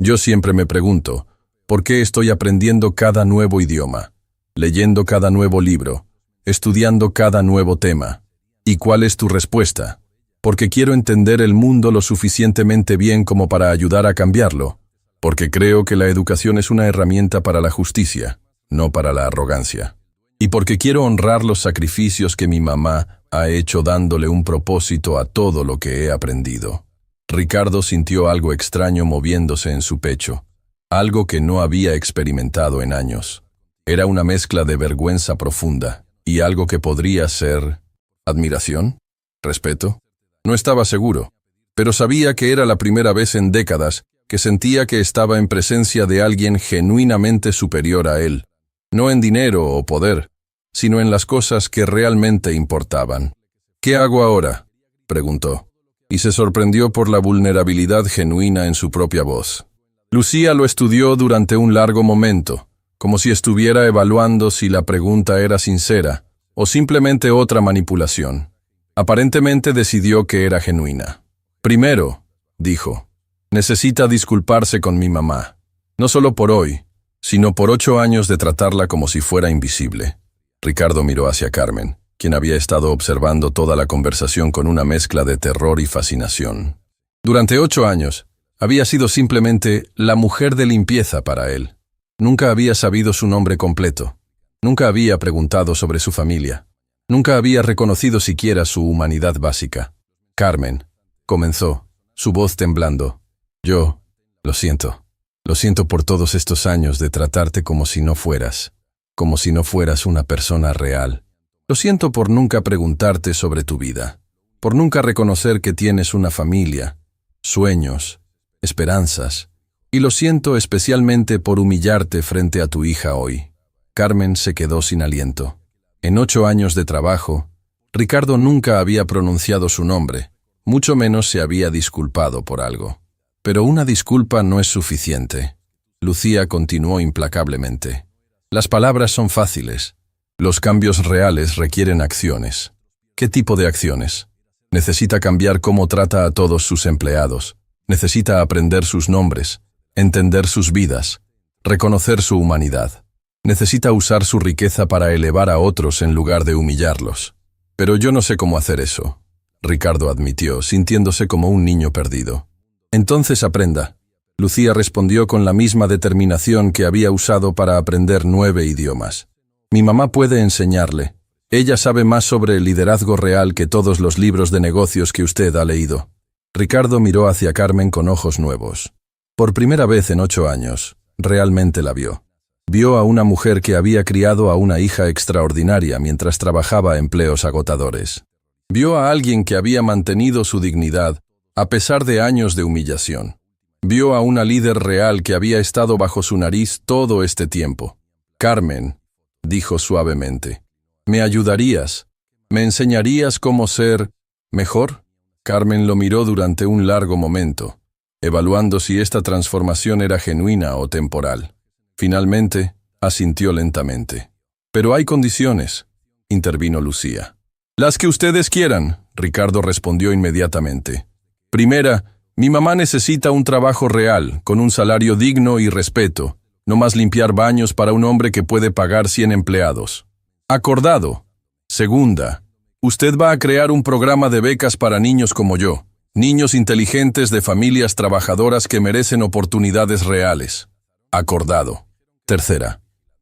Yo siempre me pregunto, ¿por qué estoy aprendiendo cada nuevo idioma, leyendo cada nuevo libro, estudiando cada nuevo tema? ¿Y cuál es tu respuesta? Porque quiero entender el mundo lo suficientemente bien como para ayudar a cambiarlo. Porque creo que la educación es una herramienta para la justicia, no para la arrogancia. Y porque quiero honrar los sacrificios que mi mamá ha hecho dándole un propósito a todo lo que he aprendido. Ricardo sintió algo extraño moviéndose en su pecho, algo que no había experimentado en años. Era una mezcla de vergüenza profunda y algo que podría ser admiración, respeto. No estaba seguro, pero sabía que era la primera vez en décadas que sentía que estaba en presencia de alguien genuinamente superior a él, no en dinero o poder, sino en las cosas que realmente importaban. ¿Qué hago ahora?, preguntó, y se sorprendió por la vulnerabilidad genuina en su propia voz. Lucía lo estudió durante un largo momento, como si estuviera evaluando si la pregunta era sincera o simplemente otra manipulación. Aparentemente decidió que era genuina. Primero, dijo, necesita disculparse con mi mamá, no solo por hoy, sino por 8 años de tratarla como si fuera invisible. Ricardo miró hacia Carmen, quien había estado observando toda la conversación con una mezcla de terror y fascinación. Durante 8 años, había sido simplemente la mujer de limpieza para él. Nunca había sabido su nombre completo. Nunca había preguntado sobre su familia. Nunca había reconocido siquiera su humanidad básica. Carmen, comenzó, su voz temblando. Lo siento por todos estos años de tratarte como si no fueras una persona real. Lo siento por nunca preguntarte sobre tu vida, por nunca reconocer que tienes una familia, sueños, esperanzas, y lo siento especialmente por humillarte frente a tu hija hoy. Carmen se quedó sin aliento. En 8 años de trabajo, Ricardo nunca había pronunciado su nombre, mucho menos se había disculpado por algo. Pero una disculpa no es suficiente. Lucía continuó implacablemente. Las palabras son fáciles. Los cambios reales requieren acciones. ¿Qué tipo de acciones? Necesita cambiar cómo trata a todos sus empleados. Necesita aprender sus nombres, entender sus vidas, reconocer su humanidad. Necesita usar su riqueza para elevar a otros en lugar de humillarlos. Pero yo no sé cómo hacer eso, Ricardo admitió, sintiéndose como un niño perdido. Entonces aprenda. Lucía respondió con la misma determinación que había usado para aprender 9 idiomas. Mi mamá puede enseñarle. Ella sabe más sobre el liderazgo real que todos los libros de negocios que usted ha leído. Ricardo miró hacia Carmen con ojos nuevos. Por primera vez en 8 años, realmente la vio. Vio a una mujer que había criado a una hija extraordinaria mientras trabajaba empleos agotadores. Vio a alguien que había mantenido su dignidad a pesar de años de humillación. Vio a una líder real que había estado bajo su nariz todo este tiempo. Carmen, dijo suavemente, ¿me ayudarías? ¿Me enseñarías cómo ser mejor? Carmen lo miró durante un largo momento, evaluando si esta transformación era genuina o temporal. Finalmente, asintió lentamente. Pero hay condiciones, intervino Lucía. Las que ustedes quieran, Ricardo respondió inmediatamente. Primera, mi mamá necesita un trabajo real, con un salario digno y respeto, no más limpiar baños para un hombre que puede pagar 100 empleados. Acordado. Segunda, usted va a crear un programa de becas para niños como yo, niños inteligentes de familias trabajadoras que merecen oportunidades reales. Acordado. Tercera,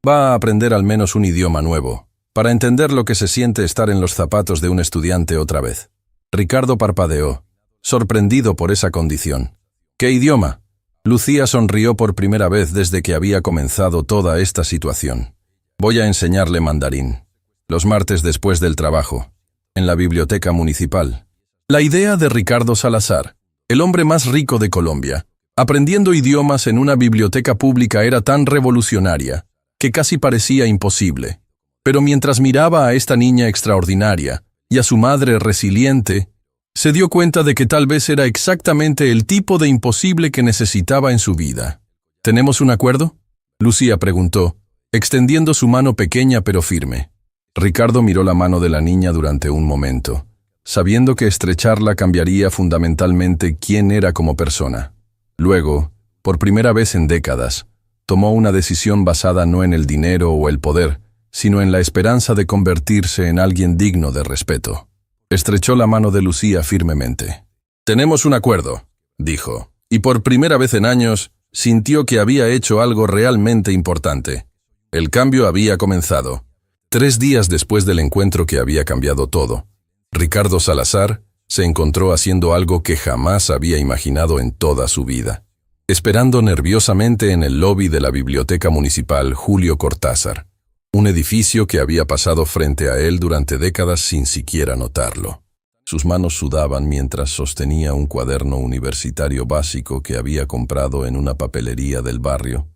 va a aprender al menos un idioma nuevo, para entender lo que se siente estar en los zapatos de un estudiante otra vez. Ricardo parpadeó, sorprendido por esa condición. ¿Qué idioma? Lucía sonrió por primera vez desde que había comenzado toda esta situación. Voy a enseñarle mandarín. Los martes después del trabajo, en la biblioteca municipal. La idea de Ricardo Salazar, el hombre más rico de Colombia, aprendiendo idiomas en una biblioteca pública era tan revolucionaria que casi parecía imposible. Pero mientras miraba a esta niña extraordinaria y a su madre resiliente, se dio cuenta de que tal vez era exactamente el tipo de imposible que necesitaba en su vida. ¿Tenemos un acuerdo?, Lucía preguntó, extendiendo su mano pequeña pero firme. Ricardo miró la mano de la niña durante un momento, sabiendo que estrecharla cambiaría fundamentalmente quién era como persona. Luego, por primera vez en décadas, tomó una decisión basada no en el dinero o el poder, sino en la esperanza de convertirse en alguien digno de respeto. Estrechó la mano de Lucía firmemente. «Tenemos un acuerdo», dijo, y por primera vez en años sintió que había hecho algo realmente importante. El cambio había comenzado. 3 días después del encuentro que había cambiado todo, Ricardo Salazar se encontró haciendo algo que jamás había imaginado en toda su vida, esperando nerviosamente en el lobby de la biblioteca municipal Julio Cortázar, un edificio que había pasado frente a él durante décadas sin siquiera notarlo. Sus manos sudaban mientras sostenía un cuaderno universitario básico que había comprado en una papelería del barrio,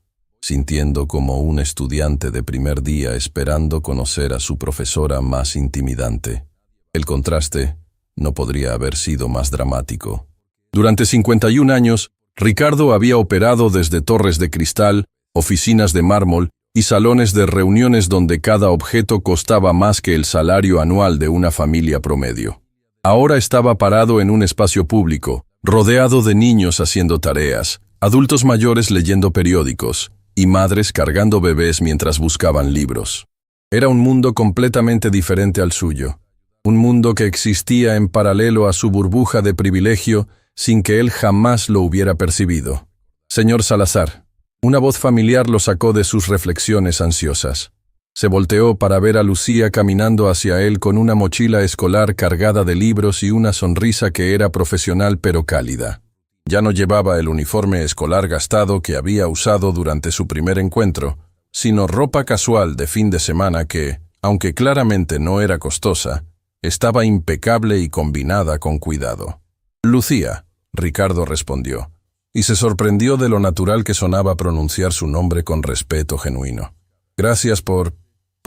sintiendo como un estudiante de primer día esperando conocer a su profesora más intimidante. El contraste no podría haber sido más dramático. Durante 51 años, Ricardo había operado desde torres de cristal, oficinas de mármol y salones de reuniones donde cada objeto costaba más que el salario anual de una familia promedio. Ahora estaba parado en un espacio público, rodeado de niños haciendo tareas, adultos mayores leyendo periódicos y madres cargando bebés mientras buscaban libros. Era un mundo completamente diferente al suyo, un mundo que existía en paralelo a su burbuja de privilegio sin que él jamás lo hubiera percibido. «Señor Salazar». Una voz familiar lo sacó de sus reflexiones ansiosas. Se volteó para ver a Lucía caminando hacia él con una mochila escolar cargada de libros y una sonrisa que era profesional pero cálida. Ya no llevaba el uniforme escolar gastado que había usado durante su primer encuentro, sino ropa casual de fin de semana que, aunque claramente no era costosa, estaba impecable y combinada con cuidado. «Lucía», Ricardo respondió, y se sorprendió de lo natural que sonaba pronunciar su nombre con respeto genuino. «Gracias por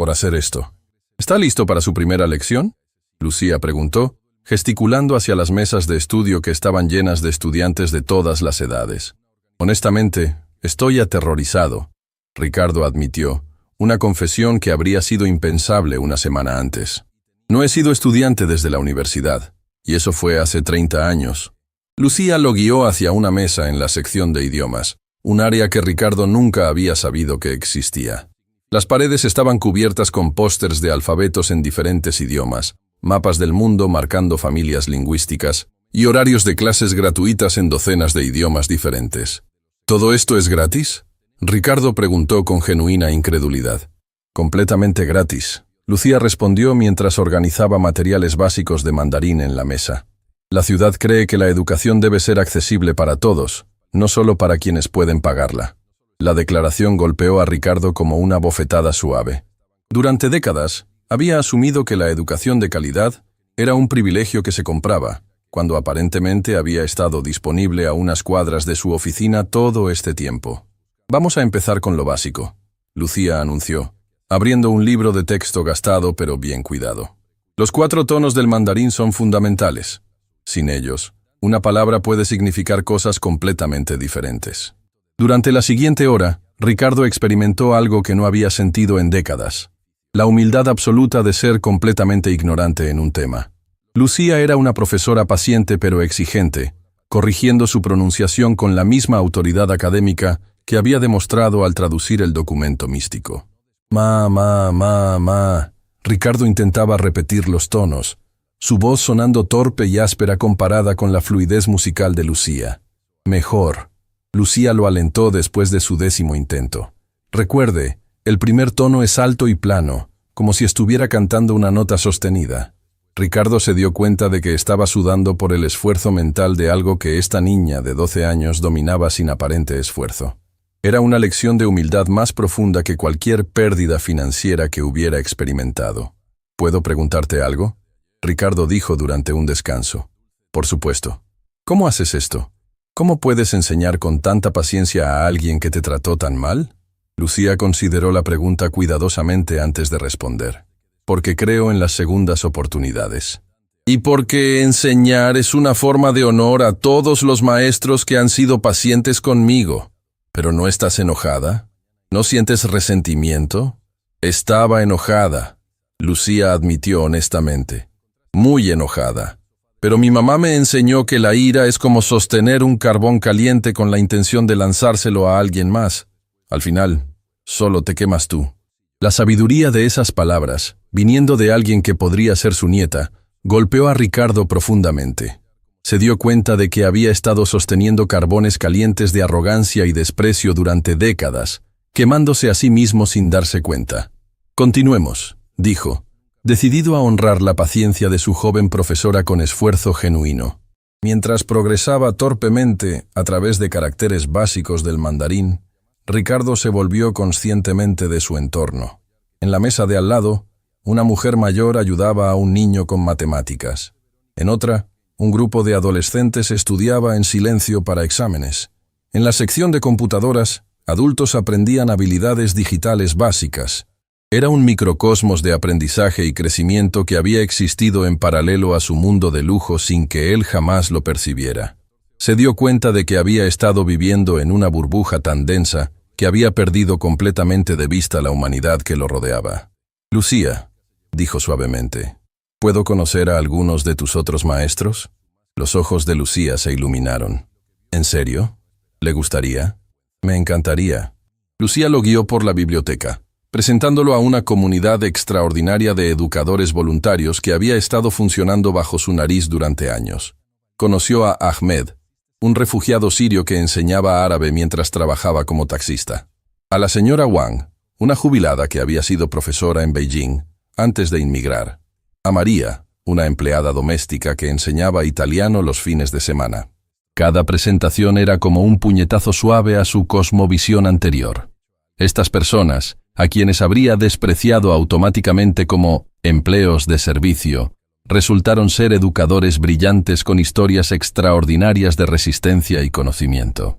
hacer esto. ¿Está listo para su primera lección?». Lucía preguntó, gesticulando hacia las mesas de estudio que estaban llenas de estudiantes de todas las edades. Honestamente, estoy aterrorizado, Ricardo admitió, una confesión que habría sido impensable una semana antes. No he sido estudiante desde la universidad, y eso fue hace 30 años. Lucía lo guió hacia una mesa en la sección de idiomas, un área que Ricardo nunca había sabido que existía. Las paredes estaban cubiertas con pósters de alfabetos en diferentes idiomas, mapas del mundo marcando familias lingüísticas y horarios de clases gratuitas en docenas de idiomas diferentes. ¿Todo esto es gratis?, Ricardo preguntó con genuina incredulidad. Completamente gratis, Lucía respondió mientras organizaba materiales básicos de mandarín en la mesa. La ciudad cree que la educación debe ser accesible para todos, no solo para quienes pueden pagarla. La declaración golpeó a Ricardo como una bofetada suave. Durante décadas, había asumido que la educación de calidad era un privilegio que se compraba, cuando aparentemente había estado disponible a unas cuadras de su oficina todo este tiempo. Vamos a empezar con lo básico, Lucía anunció, abriendo un libro de texto gastado pero bien cuidado. Los 4 tonos del mandarín son fundamentales. Sin ellos, una palabra puede significar cosas completamente diferentes. Durante la siguiente hora, Ricardo experimentó algo que no había sentido en décadas: la humildad absoluta de ser completamente ignorante en un tema. Lucía era una profesora paciente pero exigente, corrigiendo su pronunciación con la misma autoridad académica que había demostrado al traducir el documento místico. Ma. Ricardo intentaba repetir los tonos, su voz sonando torpe y áspera comparada con la fluidez musical de Lucía. Mejor. Lucía lo alentó después de su 10º intento. Recuerde, el primer tono es alto y plano, como si estuviera cantando una nota sostenida. Ricardo se dio cuenta de que estaba sudando por el esfuerzo mental de algo que esta niña de 12 años dominaba sin aparente esfuerzo. Era una lección de humildad más profunda que cualquier pérdida financiera que hubiera experimentado. ¿Puedo preguntarte algo?, Ricardo dijo durante un descanso. Por supuesto. ¿Cómo haces esto? ¿Cómo puedes enseñar con tanta paciencia a alguien que te trató tan mal? Lucía consideró la pregunta cuidadosamente antes de responder. Porque creo en las segundas oportunidades. Y porque enseñar es una forma de honor a todos los maestros que han sido pacientes conmigo. ¿Pero no estás enojada? ¿No sientes resentimiento? Estaba enojada, Lucía admitió honestamente. Muy enojada. Pero mi mamá me enseñó que la ira es como sostener un carbón caliente con la intención de lanzárselo a alguien más. Al final, solo te quemas tú. La sabiduría de esas palabras, viniendo de alguien que podría ser su nieta, golpeó a Ricardo profundamente. Se dio cuenta de que había estado sosteniendo carbones calientes de arrogancia y desprecio durante décadas, quemándose a sí mismo sin darse cuenta. Continuemos, dijo, decidido a honrar la paciencia de su joven profesora con esfuerzo genuino. Mientras progresaba torpemente a través de caracteres básicos del mandarín, Ricardo se volvió conscientemente de su entorno. En la mesa de al lado, una mujer mayor ayudaba a un niño con matemáticas. En otra, un grupo de adolescentes estudiaba en silencio para exámenes. En la sección de computadoras, adultos aprendían habilidades digitales básicas. Era un microcosmos de aprendizaje y crecimiento que había existido en paralelo a su mundo de lujo sin que él jamás lo percibiera. Se dio cuenta de que había estado viviendo en una burbuja tan densa que había perdido completamente de vista la humanidad que lo rodeaba. Lucía, dijo suavemente, ¿puedo conocer a algunos de tus otros maestros? Los ojos de Lucía se iluminaron. ¿En serio? ¿Le gustaría? Me encantaría. Lucía lo guió por la biblioteca, presentándolo a una comunidad extraordinaria de educadores voluntarios que había estado funcionando bajo su nariz durante años. Conoció a Ahmed, un refugiado sirio que enseñaba árabe mientras trabajaba como taxista. A la señora Wang, una jubilada que había sido profesora en Beijing antes de inmigrar. A María, una empleada doméstica que enseñaba italiano los fines de semana. Cada presentación era como un puñetazo suave a su cosmovisión anterior. Estas personas, a quienes habría despreciado automáticamente como empleos de servicio, resultaron ser educadores brillantes con historias extraordinarias de resistencia y conocimiento.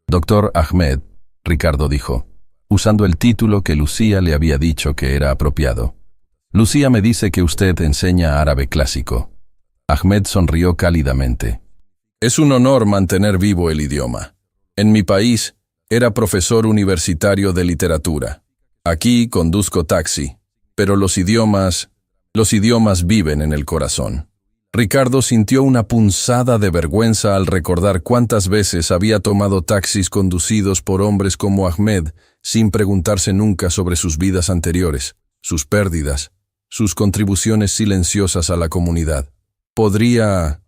Dr. Ahmed, Ricardo dijo, usando el título que Lucía le había dicho que era apropiado. Lucía me dice que usted enseña árabe clásico. Ahmed sonrió cálidamente. Es un honor mantener vivo el idioma. En mi país, era profesor universitario de literatura. Aquí conduzco taxi, pero los idiomas viven en el corazón. Ricardo sintió una punzada de vergüenza al recordar cuántas veces había tomado taxis conducidos por hombres como Ahmed sin preguntarse nunca sobre sus vidas anteriores, sus pérdidas, sus contribuciones silenciosas a la comunidad. ¿Podría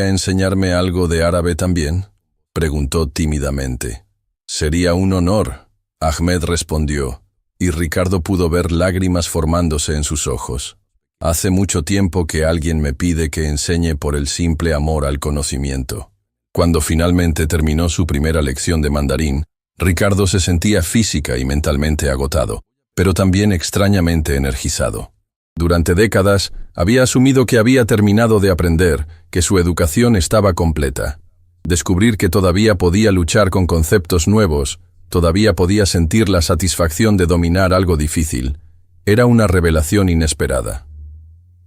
enseñarme algo de árabe también?, preguntó tímidamente. Sería un honor, Ahmed respondió, y Ricardo pudo ver lágrimas formándose en sus ojos. Hace mucho tiempo que alguien me pide que enseñe por el simple amor al conocimiento. Cuando finalmente terminó su primera lección de mandarín, Ricardo se sentía física y mentalmente agotado, pero también extrañamente energizado. Durante décadas, había asumido que había terminado de aprender, que su educación estaba completa. Descubrir que todavía podía luchar con conceptos nuevos, todavía podía sentir la satisfacción de dominar algo difícil, era una revelación inesperada.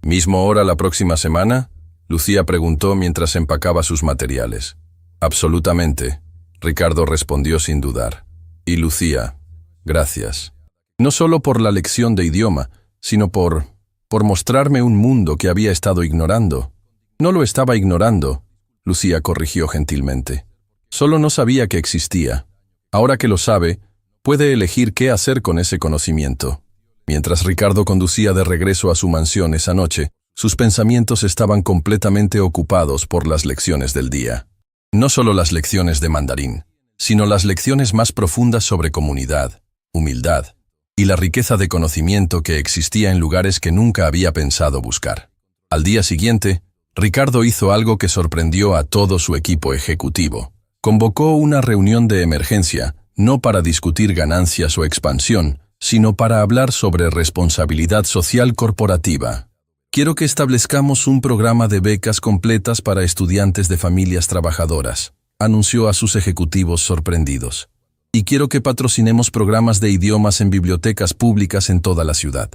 ¿Mismo hora la próxima semana?, Lucía preguntó mientras empacaba sus materiales. Absolutamente, Ricardo respondió sin dudar. Y Lucía, gracias. No solo por la lección de idioma, sino por mostrarme un mundo que había estado ignorando. No lo estaba ignorando, Lucía corrigió gentilmente. Solo no sabía que existía. Ahora que lo sabe, puede elegir qué hacer con ese conocimiento. Mientras Ricardo conducía de regreso a su mansión esa noche, sus pensamientos estaban completamente ocupados por las lecciones del día. No solo las lecciones de mandarín, sino las lecciones más profundas sobre comunidad, humildad y la riqueza de conocimiento que existía en lugares que nunca había pensado buscar. Al día siguiente, Ricardo hizo algo que sorprendió a todo su equipo ejecutivo. Convocó una reunión de emergencia, no para discutir ganancias o expansión, sino para hablar sobre responsabilidad social corporativa. Quiero que establezcamos un programa de becas completas para estudiantes de familias trabajadoras, anunció a sus ejecutivos sorprendidos. Y quiero que patrocinemos programas de idiomas en bibliotecas públicas en toda la ciudad.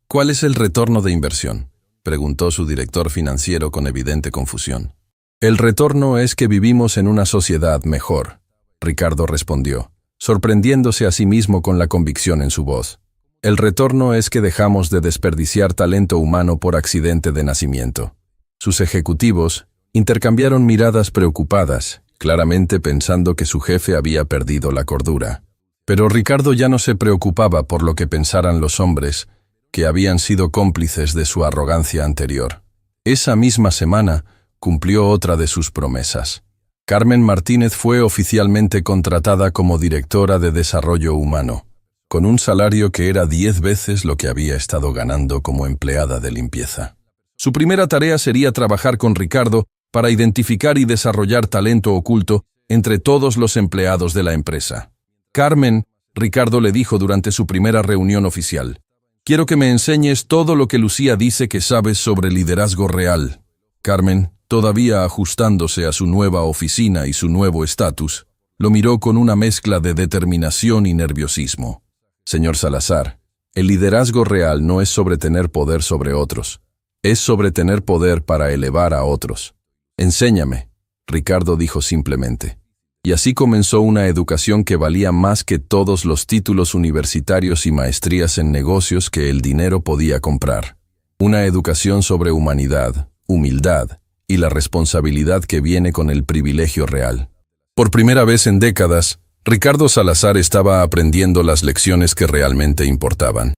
¿Cuál es el retorno de inversión?, preguntó su director financiero con evidente confusión. El retorno es que vivimos en una sociedad mejor, Ricardo respondió, sorprendiéndose a sí mismo con la convicción en su voz. El retorno es que dejamos de desperdiciar talento humano por accidente de nacimiento. Sus ejecutivos intercambiaron miradas preocupadas, claramente pensando que su jefe había perdido la cordura. Pero Ricardo ya no se preocupaba por lo que pensaran los hombres, que habían sido cómplices de su arrogancia anterior. Esa misma semana cumplió otra de sus promesas. Carmen Martínez fue oficialmente contratada como directora de Desarrollo Humano, con un salario que era 10 veces lo que había estado ganando como empleada de limpieza. Su primera tarea sería trabajar con Ricardo para identificar y desarrollar talento oculto entre todos los empleados de la empresa. Carmen, Ricardo le dijo durante su primera reunión oficial, quiero que me enseñes todo lo que Lucía dice que sabes sobre liderazgo real. Carmen, todavía ajustándose a su nueva oficina y su nuevo estatus, lo miró con una mezcla de determinación y nerviosismo. Señor Salazar, el liderazgo real no es sobre tener poder sobre otros, es sobre tener poder para elevar a otros. Enséñame, Ricardo dijo simplemente. Y así comenzó una educación que valía más que todos los títulos universitarios y maestrías en negocios que el dinero podía comprar. Una educación sobre humanidad, humildad y la responsabilidad que viene con el privilegio real. Por primera vez en décadas, Ricardo Salazar estaba aprendiendo las lecciones que realmente importaban.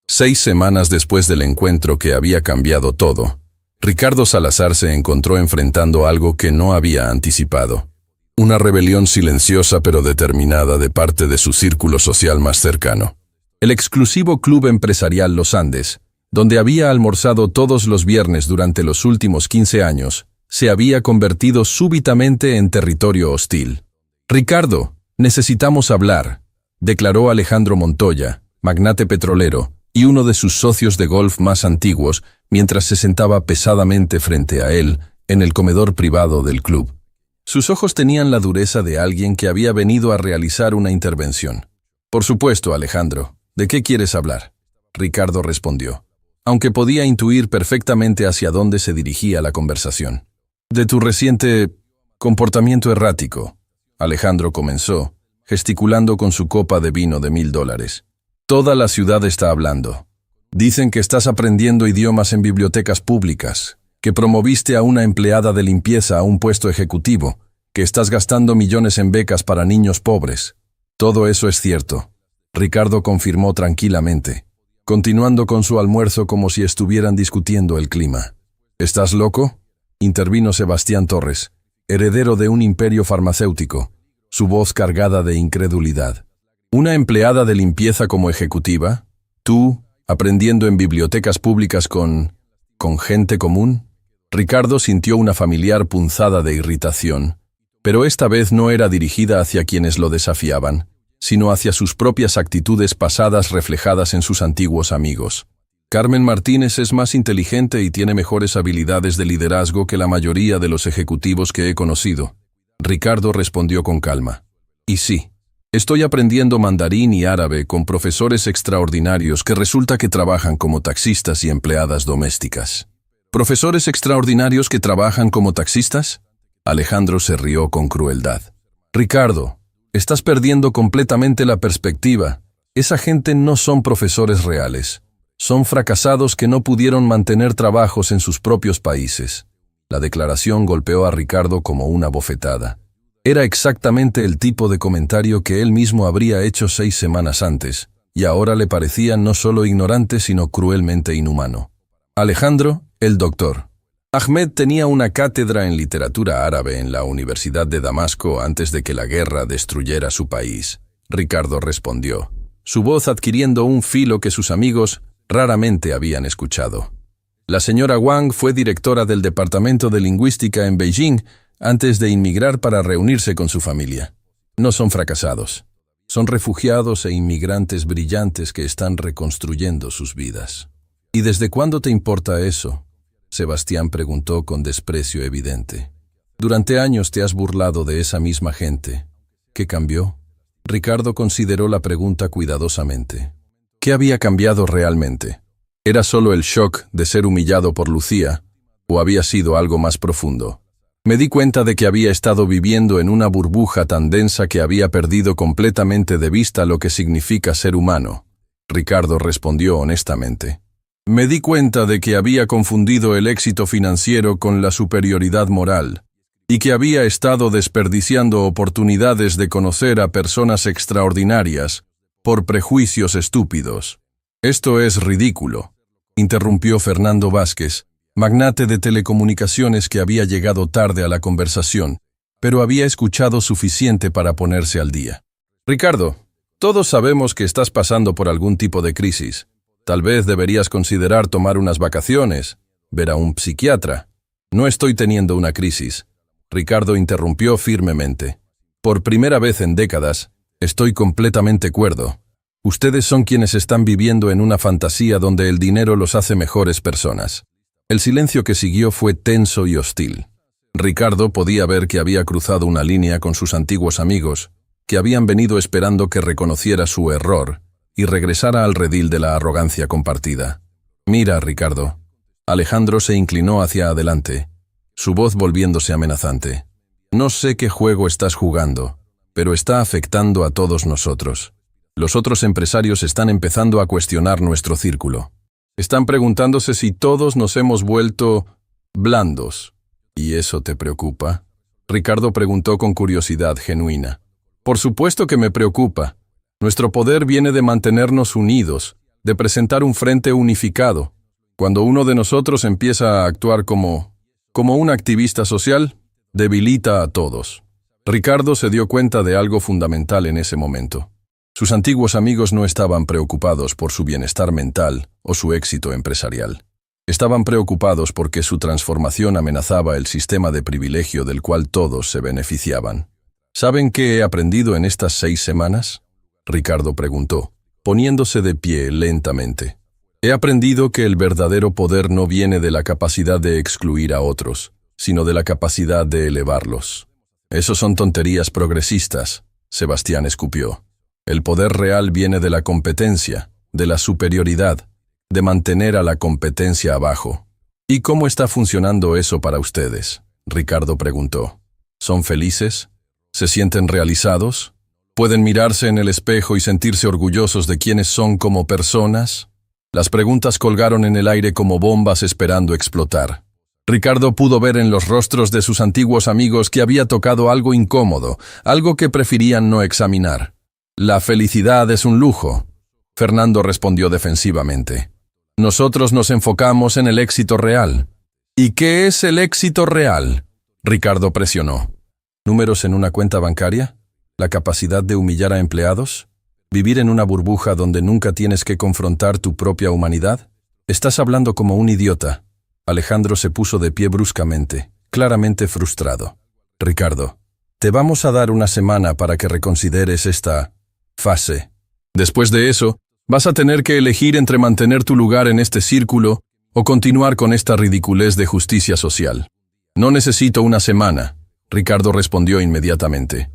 6 semanas después del encuentro que había cambiado todo, Ricardo Salazar se encontró enfrentando algo que no había anticipado. Una rebelión silenciosa pero determinada de parte de su círculo social más cercano. El exclusivo Club Empresarial Los Andes, donde había almorzado todos los viernes durante los últimos 15 años, se había convertido súbitamente en territorio hostil. Ricardo, necesitamos hablar, declaró Alejandro Montoya, magnate petrolero, y uno de sus socios de golf más antiguos, mientras se sentaba pesadamente frente a él en el comedor privado del club. Sus ojos tenían la dureza de alguien que había venido a realizar una intervención. Por supuesto, Alejandro, ¿de qué quieres hablar?, Ricardo respondió. aunque podía intuir perfectamente hacia dónde se dirigía la conversación. De tu reciente comportamiento errático, Alejandro comenzó, gesticulando con su copa de vino de $1000. Toda la ciudad está hablando. Dicen que estás aprendiendo idiomas en bibliotecas públicas, que promoviste a una empleada de limpieza a un puesto ejecutivo, que estás gastando millones en becas para niños pobres. Todo eso es cierto, Ricardo confirmó tranquilamente, continuando con su almuerzo como si estuvieran discutiendo el clima. ¿Estás loco?, intervino Sebastián Torres, heredero de un imperio farmacéutico, su voz cargada de incredulidad. ¿Una empleada de limpieza como ejecutiva? ¿Tú, aprendiendo en bibliotecas públicas con gente común? Ricardo sintió una familiar punzada de irritación, pero esta vez no era dirigida hacia quienes lo desafiaban, sino hacia sus propias actitudes pasadas reflejadas en sus antiguos amigos. Carmen Martínez es más inteligente y tiene mejores habilidades de liderazgo que la mayoría de los ejecutivos que he conocido. Ricardo respondió con calma. Y sí, estoy aprendiendo mandarín y árabe con profesores extraordinarios que resulta que trabajan como taxistas y empleadas domésticas. ¿Profesores extraordinarios que trabajan como taxistas? Alejandro se rió con crueldad. Ricardo, estás perdiendo completamente la perspectiva. Esa gente no son profesores reales. Son fracasados que no pudieron mantener trabajos en sus propios países. La declaración golpeó a Ricardo como una bofetada. Era exactamente el tipo de comentario que él mismo habría hecho 6 semanas antes, y ahora le parecía no solo ignorante sino cruelmente inhumano. Alejandro, el doctor. Ahmed tenía una cátedra en literatura árabe en la Universidad de Damasco antes de que la guerra destruyera su país. Ricardo respondió, su voz adquiriendo un filo que sus amigos raramente habían escuchado. La señora Wang fue directora del Departamento de Lingüística en Beijing antes de inmigrar para reunirse con su familia. No son fracasados. Son refugiados e inmigrantes brillantes que están reconstruyendo sus vidas. ¿Y desde cuándo te importa eso?, Sebastián preguntó con desprecio evidente. Durante años te has burlado de esa misma gente. ¿Qué cambió? Ricardo consideró la pregunta cuidadosamente. ¿Qué había cambiado realmente? ¿Era solo el shock de ser humillado por Lucía, o había sido algo más profundo? Me di cuenta de que había estado viviendo en una burbuja tan densa que había perdido completamente de vista lo que significa ser humano. Ricardo respondió honestamente. Me di cuenta de que había confundido el éxito financiero con la superioridad moral, y que había estado desperdiciando oportunidades de conocer a personas extraordinarias por prejuicios estúpidos. Esto es ridículo, interrumpió Fernando Vázquez, magnate de telecomunicaciones que había llegado tarde a la conversación, pero había escuchado suficiente para ponerse al día. Ricardo, todos sabemos que estás pasando por algún tipo de crisis. Tal vez deberías considerar tomar unas vacaciones, ver a un psiquiatra. No estoy teniendo una crisis. Ricardo interrumpió firmemente. Por primera vez en décadas, estoy completamente cuerdo. Ustedes son quienes están viviendo en una fantasía donde el dinero los hace mejores personas. El silencio que siguió fue tenso y hostil. Ricardo podía ver que había cruzado una línea con sus antiguos amigos, que habían venido esperando que reconociera su error y regresara al redil de la arrogancia compartida. Mira, Ricardo. Alejandro se inclinó hacia adelante, su voz volviéndose amenazante. No sé qué juego estás jugando, pero está afectando a todos nosotros. Los otros empresarios están empezando a cuestionar nuestro círculo. Están preguntándose si todos nos hemos vuelto blandos. ¿Y eso te preocupa? Ricardo preguntó con curiosidad genuina. Por supuesto que me preocupa. Nuestro poder viene de mantenernos unidos, de presentar un frente unificado. Cuando uno de nosotros empieza a actuar como un activista social, debilita a todos. Ricardo se dio cuenta de algo fundamental en ese momento. Sus antiguos amigos no estaban preocupados por su bienestar mental o su éxito empresarial. Estaban preocupados porque su transformación amenazaba el sistema de privilegio del cual todos se beneficiaban. ¿Saben qué he aprendido en estas 6 semanas? Ricardo preguntó, poniéndose de pie lentamente. He aprendido que el verdadero poder no viene de la capacidad de excluir a otros, sino de la capacidad de elevarlos. Esos son tonterías progresistas, Sebastián escupió. El poder real viene de la competencia, de la superioridad, de mantener a la competencia abajo. ¿Y cómo está funcionando eso para ustedes?, Ricardo preguntó. ¿Son felices? ¿Se sienten realizados? ¿Pueden mirarse en el espejo y sentirse orgullosos de quiénes son como personas? Las preguntas colgaron en el aire como bombas esperando explotar. Ricardo pudo ver en los rostros de sus antiguos amigos que había tocado algo incómodo, algo que preferían no examinar. La felicidad es un lujo, Fernando respondió defensivamente. Nosotros nos enfocamos en el éxito real. ¿Y qué es el éxito real?, Ricardo presionó. ¿Números en una cuenta bancaria? ¿La capacidad de humillar a empleados? ¿Vivir en una burbuja donde nunca tienes que confrontar tu propia humanidad? Estás hablando como un idiota. Alejandro se puso de pie bruscamente, claramente frustrado. Ricardo, te vamos a dar una semana para que reconsideres esta fase. Después de eso, vas a tener que elegir entre mantener tu lugar en este círculo o continuar con esta ridiculez de justicia social. No necesito una semana, Ricardo respondió inmediatamente.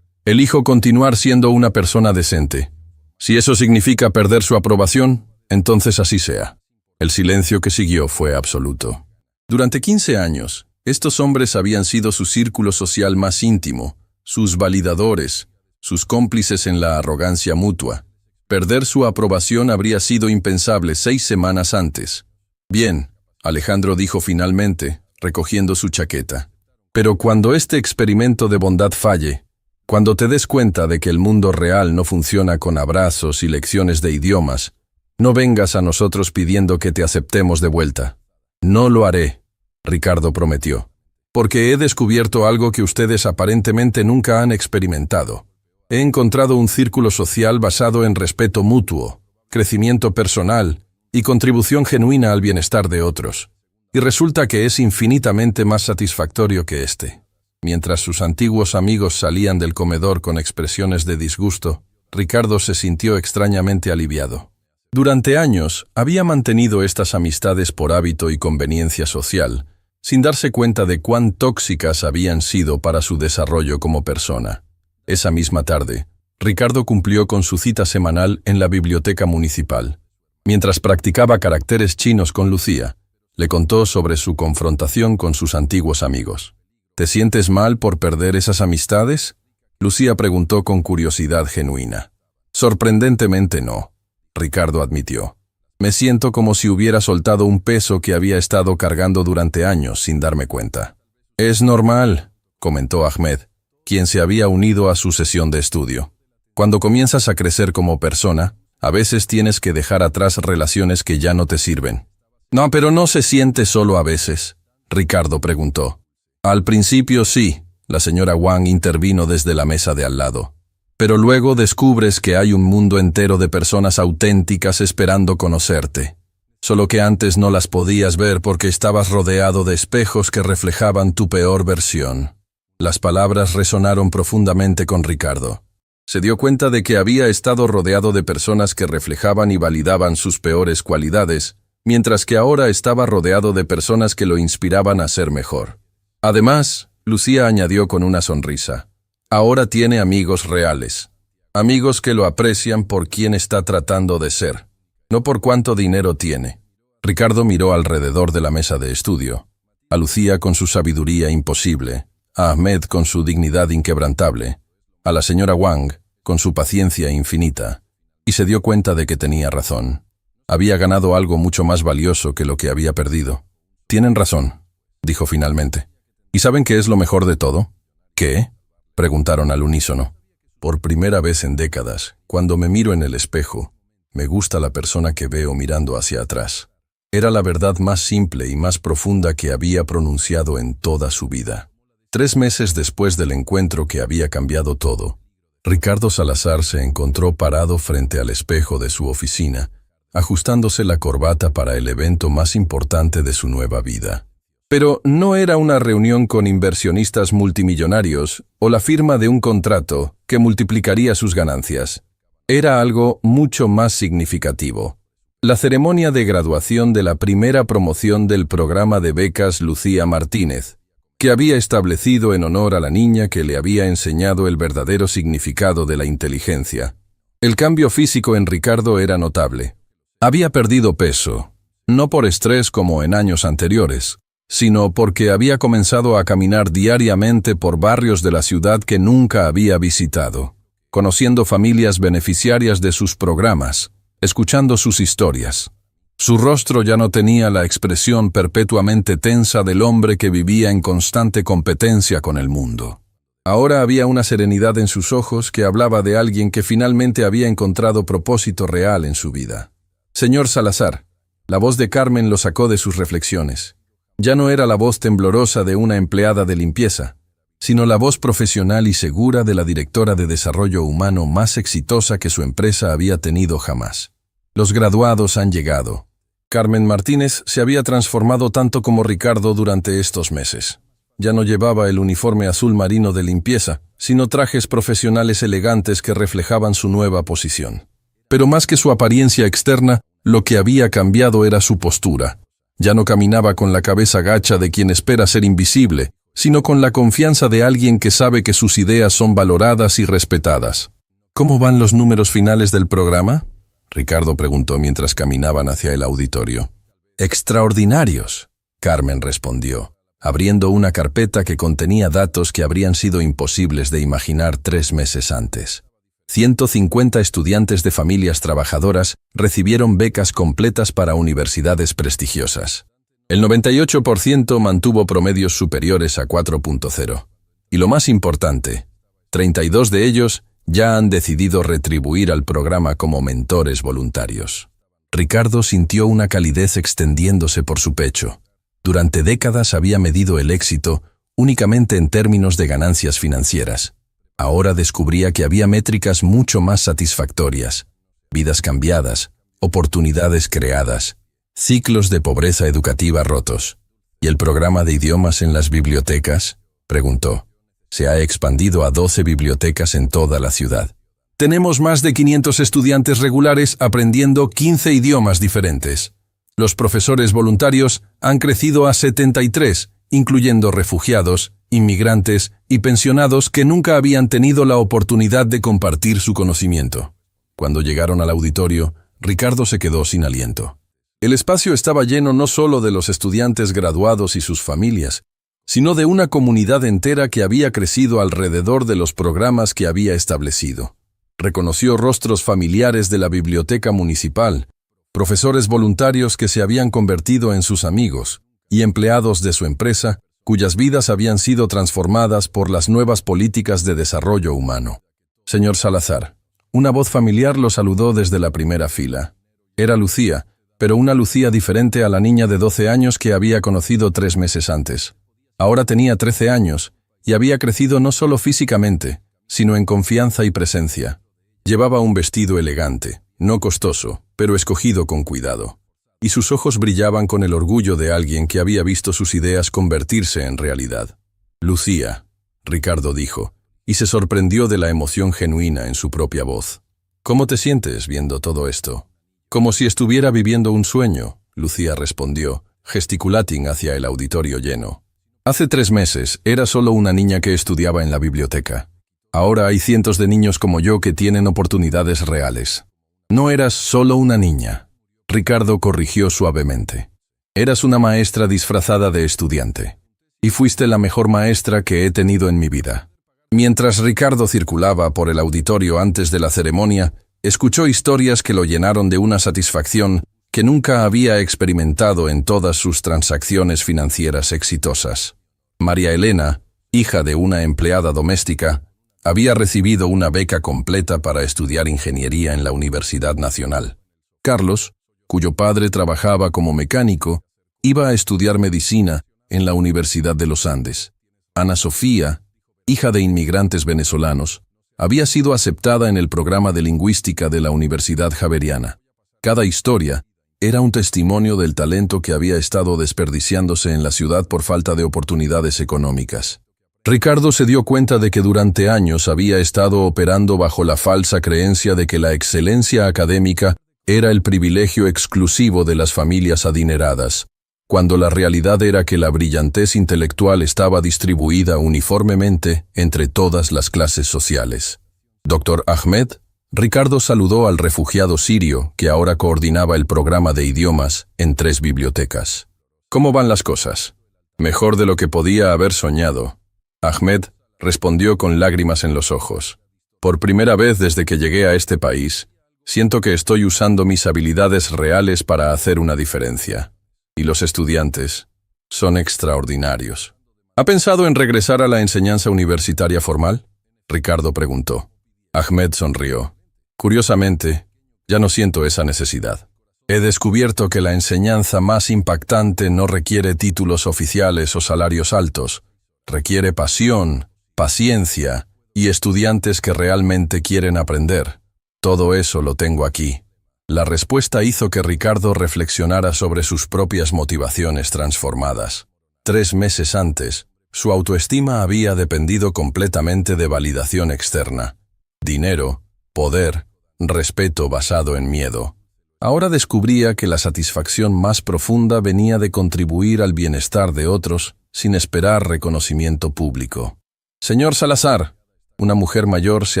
Elijo continuar siendo una persona decente. Si eso significa perder su aprobación, entonces así sea. El silencio que siguió fue absoluto. Durante 15 años, estos hombres habían sido su círculo social más íntimo, sus validadores, sus cómplices en la arrogancia mutua. Perder su aprobación habría sido impensable 6 semanas antes. Bien, Alejandro dijo finalmente, recogiendo su chaqueta. Pero cuando este experimento de bondad falle, cuando te des cuenta de que el mundo real no funciona con abrazos y lecciones de idiomas, no vengas a nosotros pidiendo que te aceptemos de vuelta. No lo haré, Ricardo prometió, porque he descubierto algo que ustedes aparentemente nunca han experimentado. He encontrado un círculo social basado en respeto mutuo, crecimiento personal y contribución genuina al bienestar de otros. Y resulta que es infinitamente más satisfactorio que este. Mientras sus antiguos amigos salían del comedor con expresiones de disgusto, Ricardo se sintió extrañamente aliviado. Durante años, había mantenido estas amistades por hábito y conveniencia social, sin darse cuenta de cuán tóxicas habían sido para su desarrollo como persona. Esa misma tarde, Ricardo cumplió con su cita semanal en la biblioteca municipal. Mientras practicaba caracteres chinos con Lucía, le contó sobre su confrontación con sus antiguos amigos. ¿Te sientes mal por perder esas amistades?, Lucía preguntó con curiosidad genuina. Sorprendentemente no, Ricardo admitió. Me siento como si hubiera soltado un peso que había estado cargando durante años sin darme cuenta. Es normal, comentó Ahmed, quien se había unido a su sesión de estudio. Cuando comienzas a crecer como persona, a veces tienes que dejar atrás relaciones que ya no te sirven. No, pero no se siente solo a veces, Ricardo preguntó. Al principio sí, la señora Wang intervino desde la mesa de al lado. Pero luego descubres que hay un mundo entero de personas auténticas esperando conocerte. Solo que antes no las podías ver porque estabas rodeado de espejos que reflejaban tu peor versión. Las palabras resonaron profundamente con Ricardo. Se dio cuenta de que había estado rodeado de personas que reflejaban y validaban sus peores cualidades, mientras que ahora estaba rodeado de personas que lo inspiraban a ser mejor. Además, Lucía añadió con una sonrisa, ahora tiene amigos reales, amigos que lo aprecian por quien está tratando de ser, no por cuánto dinero tiene. Ricardo miró alrededor de la mesa de estudio, a Lucía con su sabiduría imposible, a Ahmed con su dignidad inquebrantable, a la señora Wang con su paciencia infinita, y se dio cuenta de que tenía razón. Había ganado algo mucho más valioso que lo que había perdido. Tienen razón, dijo finalmente. ¿Y saben qué es lo mejor de todo? ¿Qué?, preguntaron al unísono. Por primera vez en décadas, cuando me miro en el espejo, me gusta la persona que veo mirando hacia atrás. Era la verdad más simple y más profunda que había pronunciado en toda su vida. 3 meses después del encuentro que había cambiado todo, Ricardo Salazar se encontró parado frente al espejo de su oficina, ajustándose la corbata para el evento más importante de su nueva vida. Pero no era una reunión con inversionistas multimillonarios o la firma de un contrato que multiplicaría sus ganancias. Era algo mucho más significativo. La ceremonia de graduación de la primera promoción del programa de becas Lucía Martínez, que había establecido en honor a la niña que le había enseñado el verdadero significado de la inteligencia. El cambio físico en Ricardo era notable. Había perdido peso, no por estrés como en años anteriores, sino porque había comenzado a caminar diariamente por barrios de la ciudad que nunca había visitado, conociendo familias beneficiarias de sus programas, escuchando sus historias. Su rostro ya no tenía la expresión perpetuamente tensa del hombre que vivía en constante competencia con el mundo. Ahora había una serenidad en sus ojos que hablaba de alguien que finalmente había encontrado propósito real en su vida. Señor Salazar, la voz de Carmen lo sacó de sus reflexiones. Ya no era la voz temblorosa de una empleada de limpieza, sino la voz profesional y segura de la directora de desarrollo humano más exitosa que su empresa había tenido jamás. Los graduados han llegado. Carmen Martínez se había transformado tanto como Ricardo durante estos meses. Ya no llevaba el uniforme azul marino de limpieza, sino trajes profesionales elegantes que reflejaban su nueva posición. Pero más que su apariencia externa, lo que había cambiado era su postura. Ya no caminaba con la cabeza gacha de quien espera ser invisible, sino con la confianza de alguien que sabe que sus ideas son valoradas y respetadas. ¿Cómo van los números finales del programa?, Ricardo preguntó mientras caminaban hacia el auditorio. «Extraordinarios», Carmen respondió, abriendo una carpeta que contenía datos que habrían sido imposibles de imaginar 3 meses antes. 150 estudiantes de familias trabajadoras recibieron becas completas para universidades prestigiosas. El 98% mantuvo promedios superiores a 4.0. Y lo más importante, 32 de ellos ya han decidido retribuir al programa como mentores voluntarios. Ricardo sintió una calidez extendiéndose por su pecho. Durante décadas había medido el éxito únicamente en términos de ganancias financieras. Ahora descubría que había métricas mucho más satisfactorias: vidas cambiadas, oportunidades creadas, ciclos de pobreza educativa rotos. ¿Y el programa de idiomas en las bibliotecas?, preguntó. Se ha expandido a 12 bibliotecas en toda la ciudad. Tenemos más de 500 estudiantes regulares aprendiendo 15 idiomas diferentes. Los profesores voluntarios han crecido a 73, incluyendo refugiados, inmigrantes y pensionados que nunca habían tenido la oportunidad de compartir su conocimiento. Cuando llegaron al auditorio, Ricardo se quedó sin aliento. El espacio estaba lleno no solo de los estudiantes graduados y sus familias, sino de una comunidad entera que había crecido alrededor de los programas que había establecido. Reconoció rostros familiares de la biblioteca municipal, profesores voluntarios que se habían convertido en sus amigos, y empleados de su empresa, cuyas vidas habían sido transformadas por las nuevas políticas de desarrollo humano. Señor Salazar, una voz familiar lo saludó desde la primera fila. Era Lucía, pero una Lucía diferente a la niña de 12 años que había conocido 3 meses antes. Ahora tenía 13 años y había crecido no solo físicamente, sino en confianza y presencia. Llevaba un vestido elegante, no costoso, pero escogido con cuidado. Y sus ojos brillaban con el orgullo de alguien que había visto sus ideas convertirse en realidad. «Lucía», Ricardo dijo, y se sorprendió de la emoción genuina en su propia voz. «¿Cómo te sientes viendo todo esto?» «Como si estuviera viviendo un sueño», Lucía respondió, gesticulating hacia el auditorio lleno. Hace 3 meses era solo una niña que estudiaba en la biblioteca. Ahora hay cientos de niños como yo que tienen oportunidades reales. No eras solo una niña, Ricardo corrigió suavemente. Eras una maestra disfrazada de estudiante. Y fuiste la mejor maestra que he tenido en mi vida. Mientras Ricardo circulaba por el auditorio antes de la ceremonia, escuchó historias que lo llenaron de una satisfacción que nunca había experimentado en todas sus transacciones financieras exitosas. María Elena, hija de una empleada doméstica, había recibido una beca completa para estudiar ingeniería en la Universidad Nacional. Carlos, cuyo padre trabajaba como mecánico, iba a estudiar medicina en la Universidad de los Andes. Ana Sofía, hija de inmigrantes venezolanos, había sido aceptada en el programa de lingüística de la Universidad Javeriana. Cada historia era un testimonio del talento que había estado desperdiciándose en la ciudad por falta de oportunidades económicas. Ricardo se dio cuenta de que durante años había estado operando bajo la falsa creencia de que la excelencia académica era el privilegio exclusivo de las familias adineradas, cuando la realidad era que la brillantez intelectual estaba distribuida uniformemente entre todas las clases sociales. Dr. Ahmed, Ricardo saludó al refugiado sirio que ahora coordinaba el programa de idiomas en 3 bibliotecas. ¿Cómo van las cosas? Mejor de lo que podía haber soñado. Ahmed respondió con lágrimas en los ojos. Por primera vez desde que llegué a este país, siento que estoy usando mis habilidades reales para hacer una diferencia. Y los estudiantes son extraordinarios. ¿Ha pensado en regresar a la enseñanza universitaria formal? Ricardo preguntó. Ahmed sonrió. Curiosamente, ya no siento esa necesidad. He descubierto que la enseñanza más impactante no requiere títulos oficiales o salarios altos. Requiere pasión, paciencia y estudiantes que realmente quieren aprender. Todo eso lo tengo aquí. La respuesta hizo que Ricardo reflexionara sobre sus propias motivaciones transformadas. 3 meses antes, su autoestima había dependido completamente de validación externa. Dinero, poder, respeto basado en miedo. Ahora descubría que la satisfacción más profunda venía de contribuir al bienestar de otros sin esperar reconocimiento público. «Señor Salazar», una mujer mayor se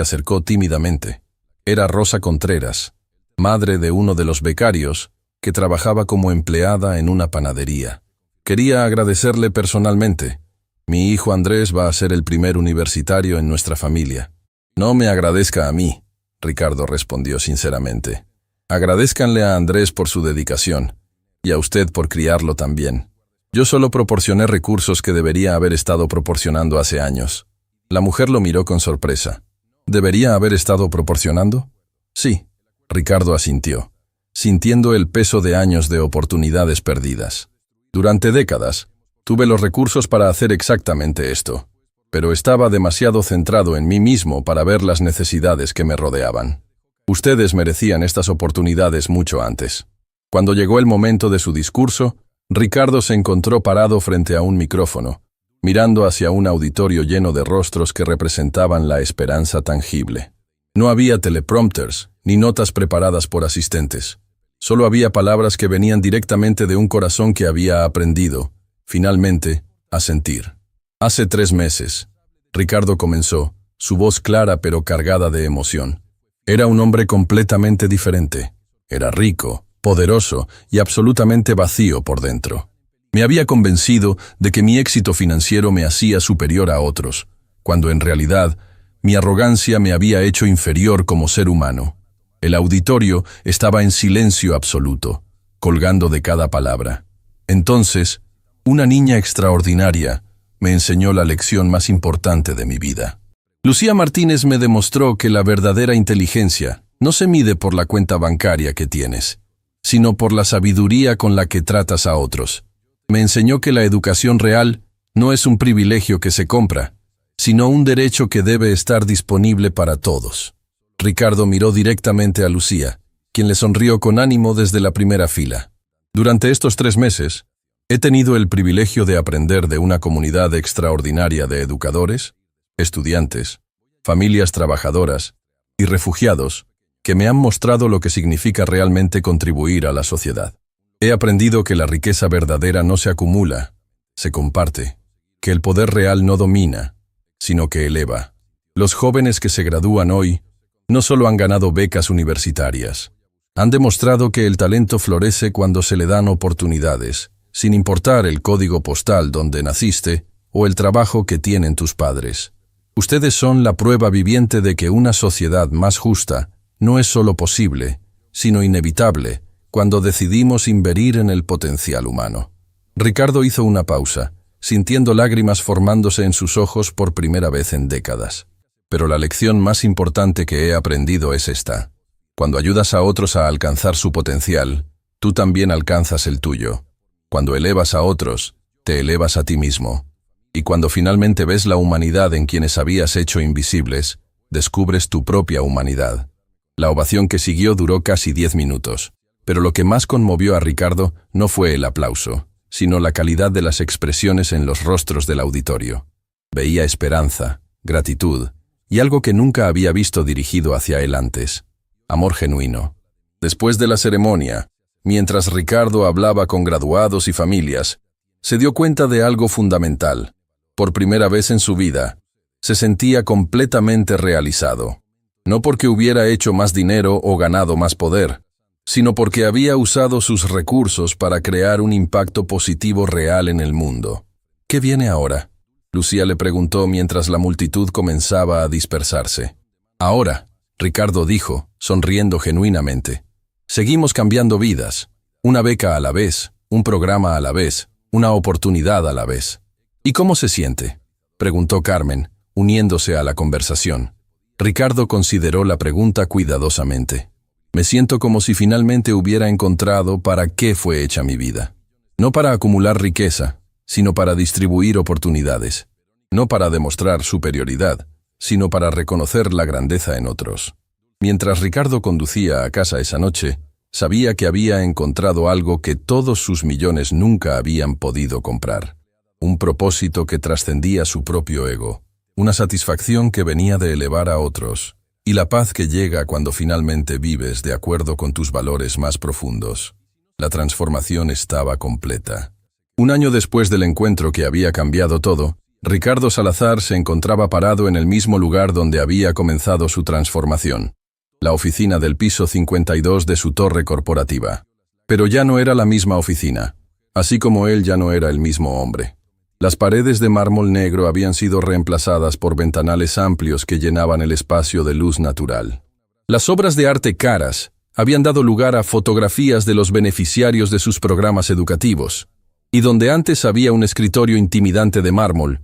acercó tímidamente. Era Rosa Contreras, madre de uno de los becarios, que trabajaba como empleada en una panadería. «Quería agradecerle personalmente. Mi hijo Andrés va a ser el primer universitario en nuestra familia». «No me agradezca a mí», Ricardo respondió sinceramente. «Agradézcanle a Andrés por su dedicación, y a usted por criarlo también. Yo solo proporcioné recursos que debería haber estado proporcionando hace años». La mujer lo miró con sorpresa. ¿Debería haber estado proporcionando? Sí, Ricardo asintió, sintiendo el peso de años de oportunidades perdidas. Durante décadas, tuve los recursos para hacer exactamente esto, pero estaba demasiado centrado en mí mismo para ver las necesidades que me rodeaban. Ustedes merecían estas oportunidades mucho antes. Cuando llegó el momento de su discurso, Ricardo se encontró parado frente a un micrófono, mirando hacia un auditorio lleno de rostros que representaban la esperanza tangible. No había teleprompters ni notas preparadas por asistentes. Solo había palabras que venían directamente de un corazón que había aprendido, finalmente, a sentir. Hace 3 meses, Ricardo comenzó, su voz clara pero cargada de emoción. Era un hombre completamente diferente. Era rico, poderoso y absolutamente vacío por dentro. Me había convencido de que mi éxito financiero me hacía superior a otros, cuando en realidad mi arrogancia me había hecho inferior como ser humano. El auditorio estaba en silencio absoluto, colgando de cada palabra. Entonces, una niña extraordinaria me enseñó la lección más importante de mi vida. Lucía Martínez me demostró que la verdadera inteligencia no se mide por la cuenta bancaria que tienes, sino por la sabiduría con la que tratas a otros. Me enseñó que la educación real no es un privilegio que se compra, sino un derecho que debe estar disponible para todos. Ricardo miró directamente a Lucía, quien le sonrió con ánimo desde la primera fila. Durante estos 3 meses, he tenido el privilegio de aprender de una comunidad extraordinaria de educadores, estudiantes, familias trabajadoras y refugiados que me han mostrado lo que significa realmente contribuir a la sociedad. He aprendido que la riqueza verdadera no se acumula, se comparte, que el poder real no domina, sino que eleva. Los jóvenes que se gradúan hoy no solo han ganado becas universitarias, han demostrado que el talento florece cuando se le dan oportunidades, sin importar el código postal donde naciste o el trabajo que tienen tus padres. Ustedes son la prueba viviente de que una sociedad más justa no es solo posible, sino inevitable, cuando decidimos invertir en el potencial humano. Ricardo hizo una pausa, sintiendo lágrimas formándose en sus ojos por primera vez en décadas. Pero la lección más importante que he aprendido es esta. Cuando ayudas a otros a alcanzar su potencial, tú también alcanzas el tuyo. Cuando elevas a otros, te elevas a ti mismo. Y cuando finalmente ves la humanidad en quienes habías hecho invisibles, descubres tu propia humanidad. La ovación que siguió duró casi 10 minutos. Pero lo que más conmovió a Ricardo no fue el aplauso, sino la calidad de las expresiones en los rostros del auditorio. Veía esperanza, gratitud y algo que nunca había visto dirigido hacia él antes: amor genuino. Después de la ceremonia, mientras Ricardo hablaba con graduados y familias, se dio cuenta de algo fundamental. Por primera vez en su vida, se sentía completamente realizado. No porque hubiera hecho más dinero o ganado más poder, sino porque había usado sus recursos para crear un impacto positivo real en el mundo. ¿Qué viene ahora?, Lucía le preguntó mientras la multitud comenzaba a dispersarse. Ahora, Ricardo dijo, sonriendo genuinamente. Seguimos cambiando vidas, una beca a la vez, un programa a la vez, una oportunidad a la vez. ¿Y cómo se siente?, preguntó Carmen, uniéndose a la conversación. Ricardo consideró la pregunta cuidadosamente. Me siento como si finalmente hubiera encontrado para qué fue hecha mi vida. No para acumular riqueza, sino para distribuir oportunidades. No para demostrar superioridad, sino para reconocer la grandeza en otros. Mientras Ricardo conducía a casa esa noche, sabía que había encontrado algo que todos sus millones nunca habían podido comprar. Un propósito que trascendía su propio ego. Una satisfacción que venía de elevar a otros, y la paz que llega cuando finalmente vives de acuerdo con tus valores más profundos. La transformación estaba completa. Un año después del encuentro que había cambiado todo, Ricardo Salazar se encontraba parado en el mismo lugar donde había comenzado su transformación, la oficina del piso 52 de su torre corporativa. Pero ya no era la misma oficina, así como él ya no era el mismo hombre. Las paredes de mármol negro habían sido reemplazadas por ventanales amplios que llenaban el espacio de luz natural. Las obras de arte caras habían dado lugar a fotografías de los beneficiarios de sus programas educativos, y donde antes había un escritorio intimidante de mármol,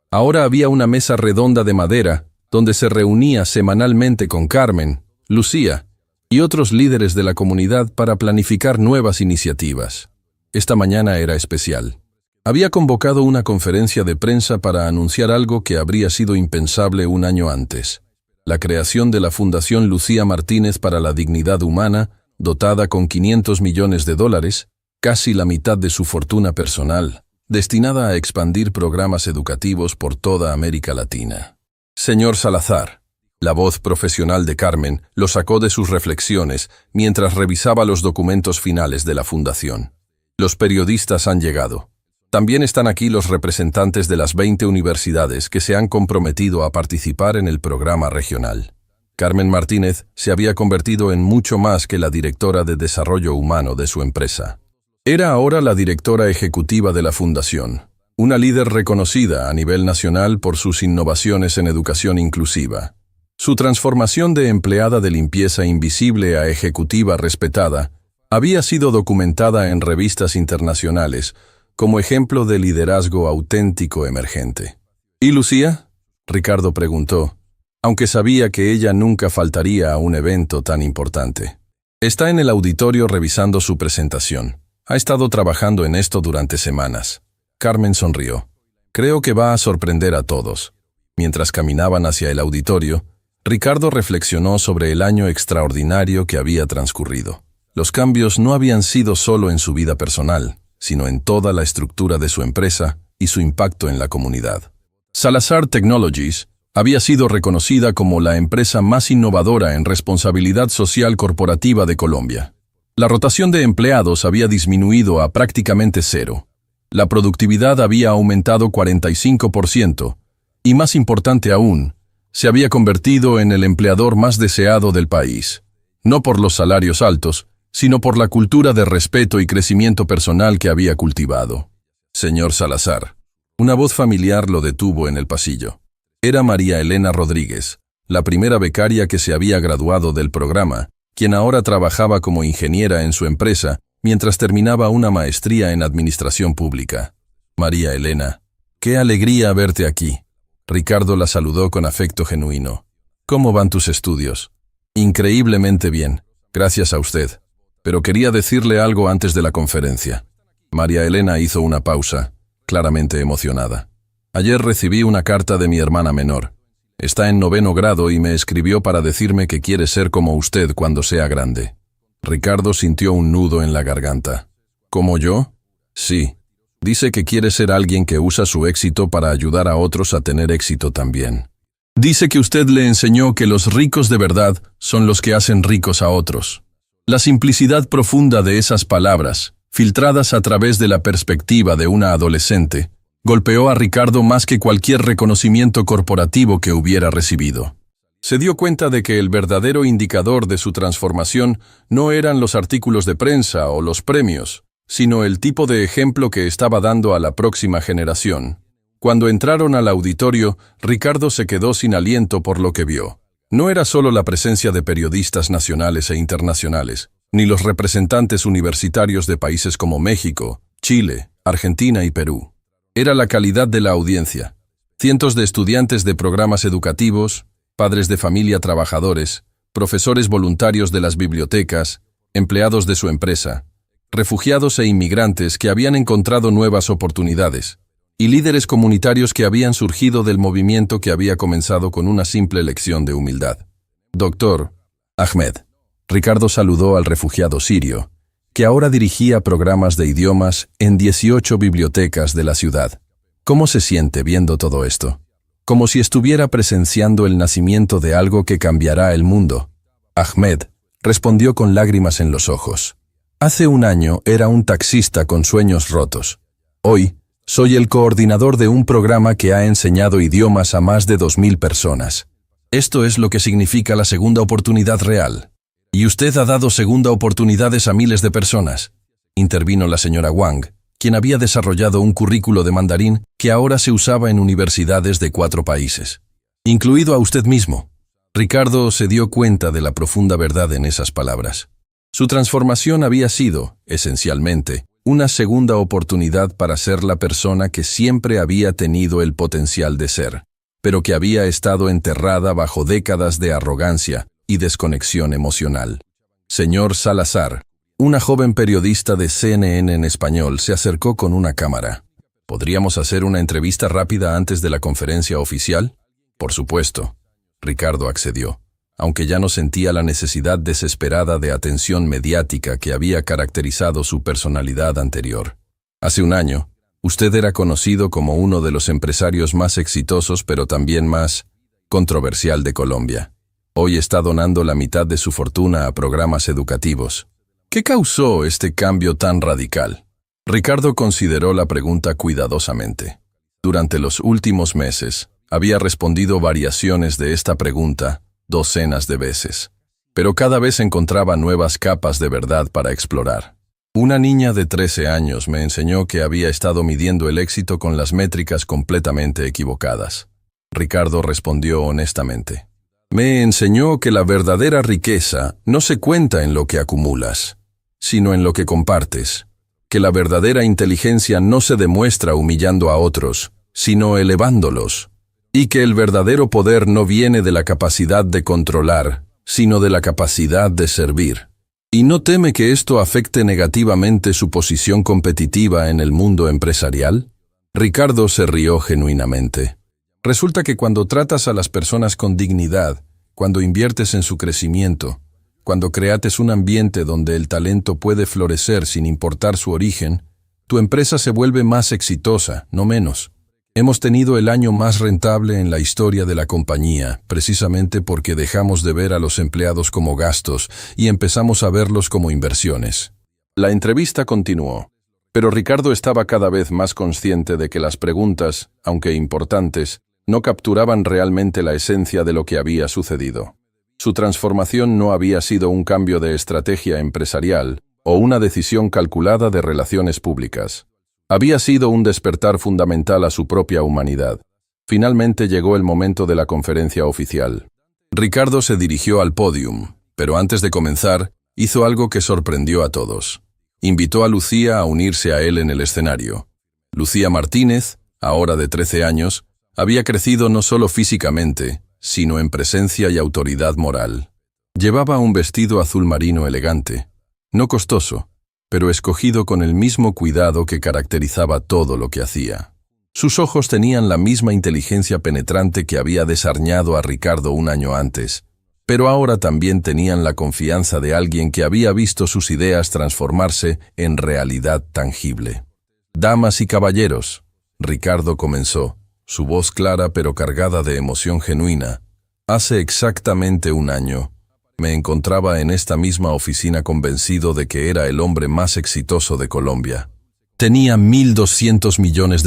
ahora había una mesa redonda de madera donde se reunía semanalmente con Carmen, Lucía y otros líderes de la comunidad para planificar nuevas iniciativas. Esta mañana era especial. Había convocado una conferencia de prensa para anunciar algo que habría sido impensable un año antes: la creación de la Fundación Lucía Martínez para la Dignidad Humana, dotada con $500 millones, casi la mitad de su fortuna personal, destinada a expandir programas educativos por toda América Latina. Señor Salazar, la voz profesional de Carmen lo sacó de sus reflexiones mientras revisaba los documentos finales de la fundación. Los periodistas han llegado. También están aquí los representantes de las 20 universidades que se han comprometido a participar en el programa regional. Carmen Martínez se había convertido en mucho más que la directora de desarrollo humano de su empresa. Era ahora la directora ejecutiva de la fundación, una líder reconocida a nivel nacional por sus innovaciones en educación inclusiva. Su transformación de empleada de limpieza invisible a ejecutiva respetada había sido documentada en revistas internacionales como ejemplo de liderazgo auténtico emergente. ¿Y Lucía?, Ricardo preguntó, aunque sabía que ella nunca faltaría a un evento tan importante. Está en el auditorio revisando su presentación. Ha estado trabajando en esto durante semanas. Carmen sonrió. Creo que va a sorprender a todos. Mientras caminaban hacia el auditorio, Ricardo reflexionó sobre el año extraordinario que había transcurrido. Los cambios no habían sido solo en su vida personal, sino en toda la estructura de su empresa y su impacto en la comunidad. Salazar Technologies había sido reconocida como la empresa más innovadora en responsabilidad social corporativa de Colombia. La rotación de empleados había disminuido a prácticamente cero. La productividad había aumentado 45%, y más importante aún, se había convertido en el empleador más deseado del país, no por los salarios altos, sino por la cultura de respeto y crecimiento personal que había cultivado. Señor Salazar. Una voz familiar lo detuvo en el pasillo. Era María Elena Rodríguez, la primera becaria que se había graduado del programa, quien ahora trabajaba como ingeniera en su empresa mientras terminaba una maestría en administración pública. María Elena, qué alegría verte aquí. Ricardo la saludó con afecto genuino. ¿Cómo van tus estudios? Increíblemente bien, gracias a usted. Pero quería decirle algo antes de la conferencia. María Elena hizo una pausa, claramente emocionada. Ayer recibí una carta de mi hermana menor. Está en 9º grado y me escribió para decirme que quiere ser como usted cuando sea grande. Ricardo sintió un nudo en la garganta. ¿Como yo? Sí. Dice que quiere ser alguien que usa su éxito para ayudar a otros a tener éxito también. Dice que usted le enseñó que los ricos de verdad son los que hacen ricos a otros. La simplicidad profunda de esas palabras, filtradas a través de la perspectiva de una adolescente, golpeó a Ricardo más que cualquier reconocimiento corporativo que hubiera recibido. Se dio cuenta de que el verdadero indicador de su transformación no eran los artículos de prensa o los premios, sino el tipo de ejemplo que estaba dando a la próxima generación. Cuando entraron al auditorio, Ricardo se quedó sin aliento por lo que vio. No era solo la presencia de periodistas nacionales e internacionales, ni los representantes universitarios de países como México, Chile, Argentina y Perú. Era la calidad de la audiencia. Cientos de estudiantes de programas educativos, padres de familia trabajadores, profesores voluntarios de las bibliotecas, empleados de su empresa, refugiados e inmigrantes que habían encontrado nuevas oportunidades, y líderes comunitarios que habían surgido del movimiento que había comenzado con una simple lección de humildad. Doctor Ahmed. Ricardo saludó al refugiado sirio, que ahora dirigía programas de idiomas en 18 bibliotecas de la ciudad. ¿Cómo se siente viendo todo esto? Como si estuviera presenciando el nacimiento de algo que cambiará el mundo. Ahmed respondió con lágrimas en los ojos. Hace un año era un taxista con sueños rotos. Hoy, soy el coordinador de un programa que ha enseñado idiomas a más de 2000 personas. Esto es lo que significa la segunda oportunidad real. Y usted ha dado segunda oportunidades a miles de personas. Intervino la señora Wang, quien había desarrollado un currículo de mandarín que ahora se usaba en universidades de 4 países. Incluido a usted mismo. Ricardo se dio cuenta de la profunda verdad en esas palabras. Su transformación había sido, esencialmente, una segunda oportunidad para ser la persona que siempre había tenido el potencial de ser, pero que había estado enterrada bajo décadas de arrogancia y desconexión emocional. Señor Salazar, una joven periodista de CNN en español se acercó con una cámara. ¿Podríamos hacer una entrevista rápida antes de la conferencia oficial? Por supuesto. Ricardo accedió, aunque ya no sentía la necesidad desesperada de atención mediática que había caracterizado su personalidad anterior. Hace un año, usted era conocido como uno de los empresarios más exitosos pero también más controversial de Colombia. Hoy está donando la mitad de su fortuna a programas educativos. ¿Qué causó este cambio tan radical? Ricardo consideró la pregunta cuidadosamente. Durante los últimos meses, había respondido variaciones de esta pregunta docenas de veces, pero cada vez encontraba nuevas capas de verdad para explorar. Una niña de 13 años me enseñó que había estado midiendo el éxito con las métricas completamente equivocadas. Ricardo respondió honestamente. Me enseñó que la verdadera riqueza no se cuenta en lo que acumulas, sino en lo que compartes, que la verdadera inteligencia no se demuestra humillando a otros, sino elevándolos, y que el verdadero poder no viene de la capacidad de controlar, sino de la capacidad de servir. ¿Y no teme que esto afecte negativamente su posición competitiva en el mundo empresarial? Ricardo se rió genuinamente. Resulta que cuando tratas a las personas con dignidad, cuando inviertes en su crecimiento, cuando creates un ambiente donde el talento puede florecer sin importar su origen, tu empresa se vuelve más exitosa, no menos. Hemos tenido el año más rentable en la historia de la compañía, precisamente porque dejamos de ver a los empleados como gastos y empezamos a verlos como inversiones. La entrevista continuó, pero Ricardo estaba cada vez más consciente de que las preguntas, aunque importantes, no capturaban realmente la esencia de lo que había sucedido. Su transformación no había sido un cambio de estrategia empresarial o una decisión calculada de relaciones públicas. Había sido un despertar fundamental a su propia humanidad. Finalmente llegó el momento de la conferencia oficial. Ricardo se dirigió al pódium, pero antes de comenzar, hizo algo que sorprendió a todos. Invitó a Lucía a unirse a él en el escenario. Lucía Martínez, ahora de 13 años, había crecido no solo físicamente, sino en presencia y autoridad moral. Llevaba un vestido azul marino elegante, no costoso, pero escogido con el mismo cuidado que caracterizaba todo lo que hacía. Sus ojos tenían la misma inteligencia penetrante que había desarñado a Ricardo un año antes, pero ahora también tenían la confianza de alguien que había visto sus ideas transformarse en realidad tangible. «Damas y caballeros», Ricardo comenzó, su voz clara pero cargada de emoción genuina. Hace exactamente un año, me encontraba en esta misma oficina convencido de que era el hombre más exitoso de Colombia. Tenía $1.200 millones,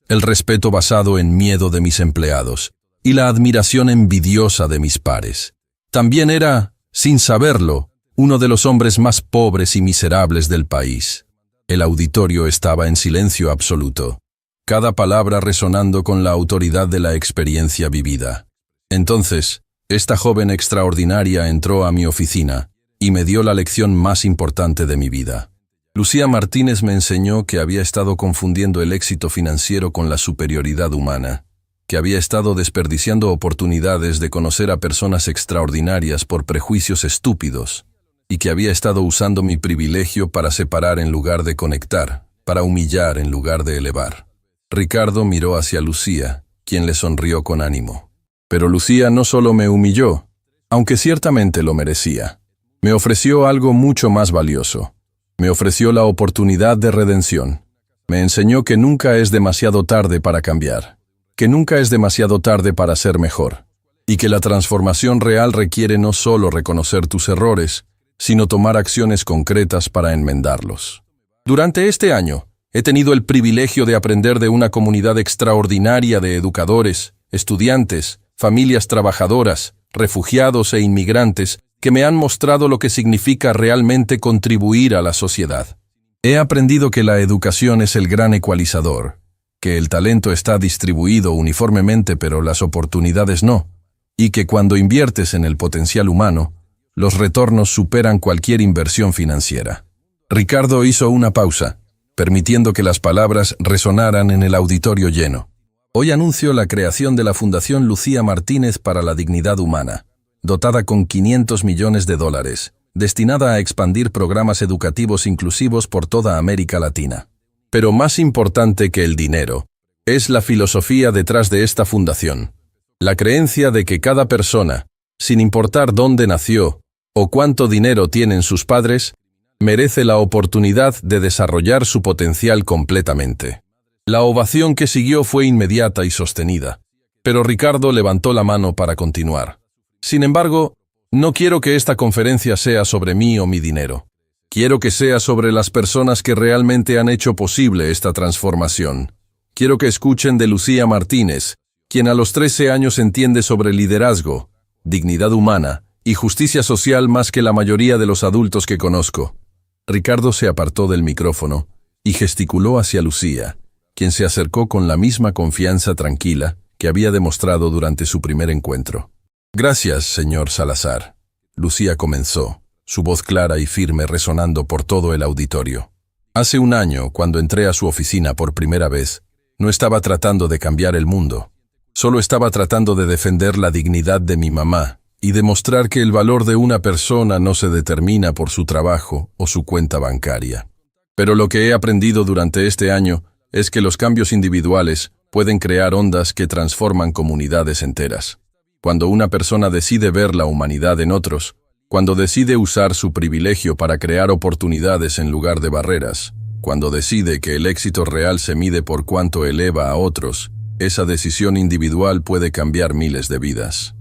el respeto basado en miedo de mis empleados, y la admiración envidiosa de mis pares. También era, sin saberlo, uno de los hombres más pobres y miserables del país. El auditorio estaba en silencio absoluto, cada palabra resonando con la autoridad de la experiencia vivida. Entonces, esta joven extraordinaria entró a mi oficina y me dio la lección más importante de mi vida. Lucía Martínez me enseñó que había estado confundiendo el éxito financiero con la superioridad humana, que había estado desperdiciando oportunidades de conocer a personas extraordinarias por prejuicios estúpidos, y que había estado usando mi privilegio para separar en lugar de conectar, para humillar en lugar de elevar. Ricardo miró hacia Lucía, quien le sonrió con ánimo. Pero Lucía no solo me humilló, aunque ciertamente lo merecía. Me ofreció algo mucho más valioso. Me ofreció la oportunidad de redención. Me enseñó que nunca es demasiado tarde para cambiar, que nunca es demasiado tarde para ser mejor, y que la transformación real requiere no solo reconocer tus errores, sino tomar acciones concretas para enmendarlos. Durante este año, he tenido el privilegio de aprender de una comunidad extraordinaria de educadores, estudiantes, familias trabajadoras, refugiados e inmigrantes que me han mostrado lo que significa realmente contribuir a la sociedad. He aprendido que la educación es el gran ecualizador, que el talento está distribuido uniformemente pero las oportunidades no, y que cuando inviertes en el potencial humano, los retornos superan cualquier inversión financiera. Ricardo hizo una pausa, permitiendo que las palabras resonaran en el auditorio lleno. Hoy anuncio la creación de la Fundación Lucía Martínez para la Dignidad Humana, dotada con $500 millones, destinada a expandir programas educativos inclusivos por toda América Latina. Pero más importante que el dinero, es la filosofía detrás de esta fundación. La creencia de que cada persona, sin importar dónde nació o cuánto dinero tienen sus padres, merece la oportunidad de desarrollar su potencial completamente. La ovación que siguió fue inmediata y sostenida, pero Ricardo levantó la mano para continuar. Sin embargo, no quiero que esta conferencia sea sobre mí o mi dinero. Quiero que sea sobre las personas que realmente han hecho posible esta transformación. Quiero que escuchen de Lucía Martínez, quien a los 13 años entiende sobre liderazgo, dignidad humana y justicia social más que la mayoría de los adultos que conozco. Ricardo se apartó del micrófono y gesticuló hacia Lucía, quien se acercó con la misma confianza tranquila que había demostrado durante su primer encuentro. Gracias, señor Salazar. Lucía comenzó, su voz clara y firme resonando por todo el auditorio. Hace un año, cuando entré a su oficina por primera vez, no estaba tratando de cambiar el mundo. Solo estaba tratando de defender la dignidad de mi mamá y demostrar que el valor de una persona no se determina por su trabajo o su cuenta bancaria. Pero lo que he aprendido durante este año es que los cambios individuales pueden crear ondas que transforman comunidades enteras. Cuando una persona decide ver la humanidad en otros, cuando decide usar su privilegio para crear oportunidades en lugar de barreras, cuando decide que el éxito real se mide por cuánto eleva a otros, esa decisión individual puede cambiar miles de vidas.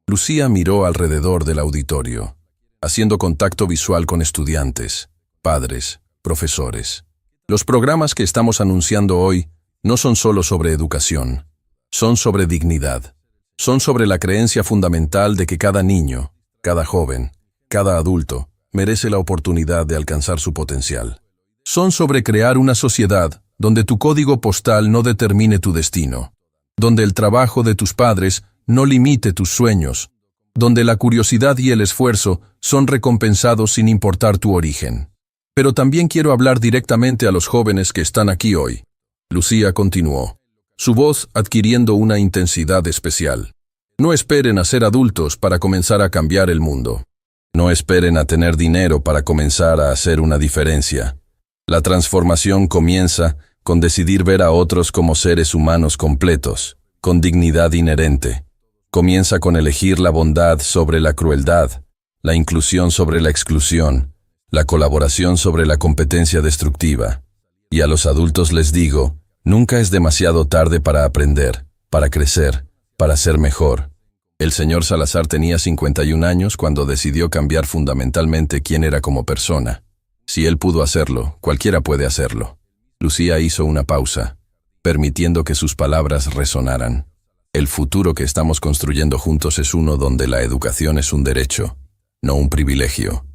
Lucía miró alrededor del auditorio, haciendo contacto visual con estudiantes, padres, profesores. Los programas que estamos anunciando hoy no son solo sobre educación, son sobre dignidad. Son sobre la creencia fundamental de que cada niño, cada joven, cada adulto merece la oportunidad de alcanzar su potencial. Son sobre crear una sociedad donde tu código postal no determine tu destino, donde el trabajo de tus padres no limite tus sueños, donde la curiosidad y el esfuerzo son recompensados sin importar tu origen. Pero también quiero hablar directamente a los jóvenes que están aquí hoy. Lucía continuó, su voz adquiriendo una intensidad especial. No esperen a ser adultos para comenzar a cambiar el mundo. No esperen a tener dinero para comenzar a hacer una diferencia. La transformación comienza con decidir ver a otros como seres humanos completos, con dignidad inherente. Comienza con elegir la bondad sobre la crueldad, la inclusión sobre la exclusión, la colaboración sobre la competencia destructiva. Y a los adultos les digo, nunca es demasiado tarde para aprender, para crecer, para ser mejor. El señor Salazar tenía 51 años cuando decidió cambiar fundamentalmente quién era como persona. Si él pudo hacerlo, cualquiera puede hacerlo. Lucía hizo una pausa, permitiendo que sus palabras resonaran. El futuro que estamos construyendo juntos es uno donde la educación es un derecho, no un privilegio,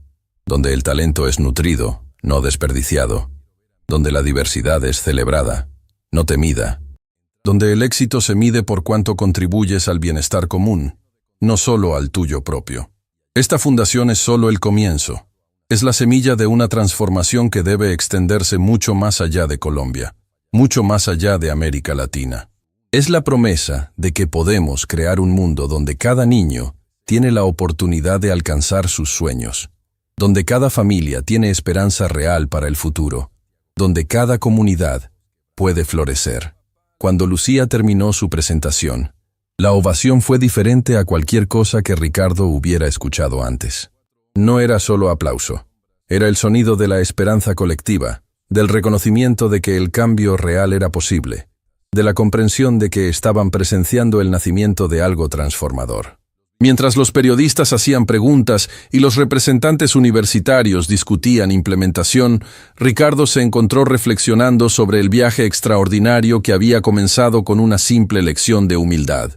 donde el talento es nutrido, no desperdiciado, donde la diversidad es celebrada, no temida, donde el éxito se mide por cuánto contribuyes al bienestar común, no solo al tuyo propio. Esta fundación es solo el comienzo. Es la semilla de una transformación que debe extenderse mucho más allá de Colombia, mucho más allá de América Latina. Es la promesa de que podemos crear un mundo donde cada niño tiene la oportunidad de alcanzar sus sueños, donde cada familia tiene esperanza real para el futuro, donde cada comunidad puede florecer. Cuando Lucía terminó su presentación, la ovación fue diferente a cualquier cosa que Ricardo hubiera escuchado antes. No era solo aplauso, era el sonido de la esperanza colectiva, del reconocimiento de que el cambio real era posible, de la comprensión de que estaban presenciando el nacimiento de algo transformador. Mientras los periodistas hacían preguntas y los representantes universitarios discutían implementación, Ricardo se encontró reflexionando sobre el viaje extraordinario que había comenzado con una simple lección de humildad.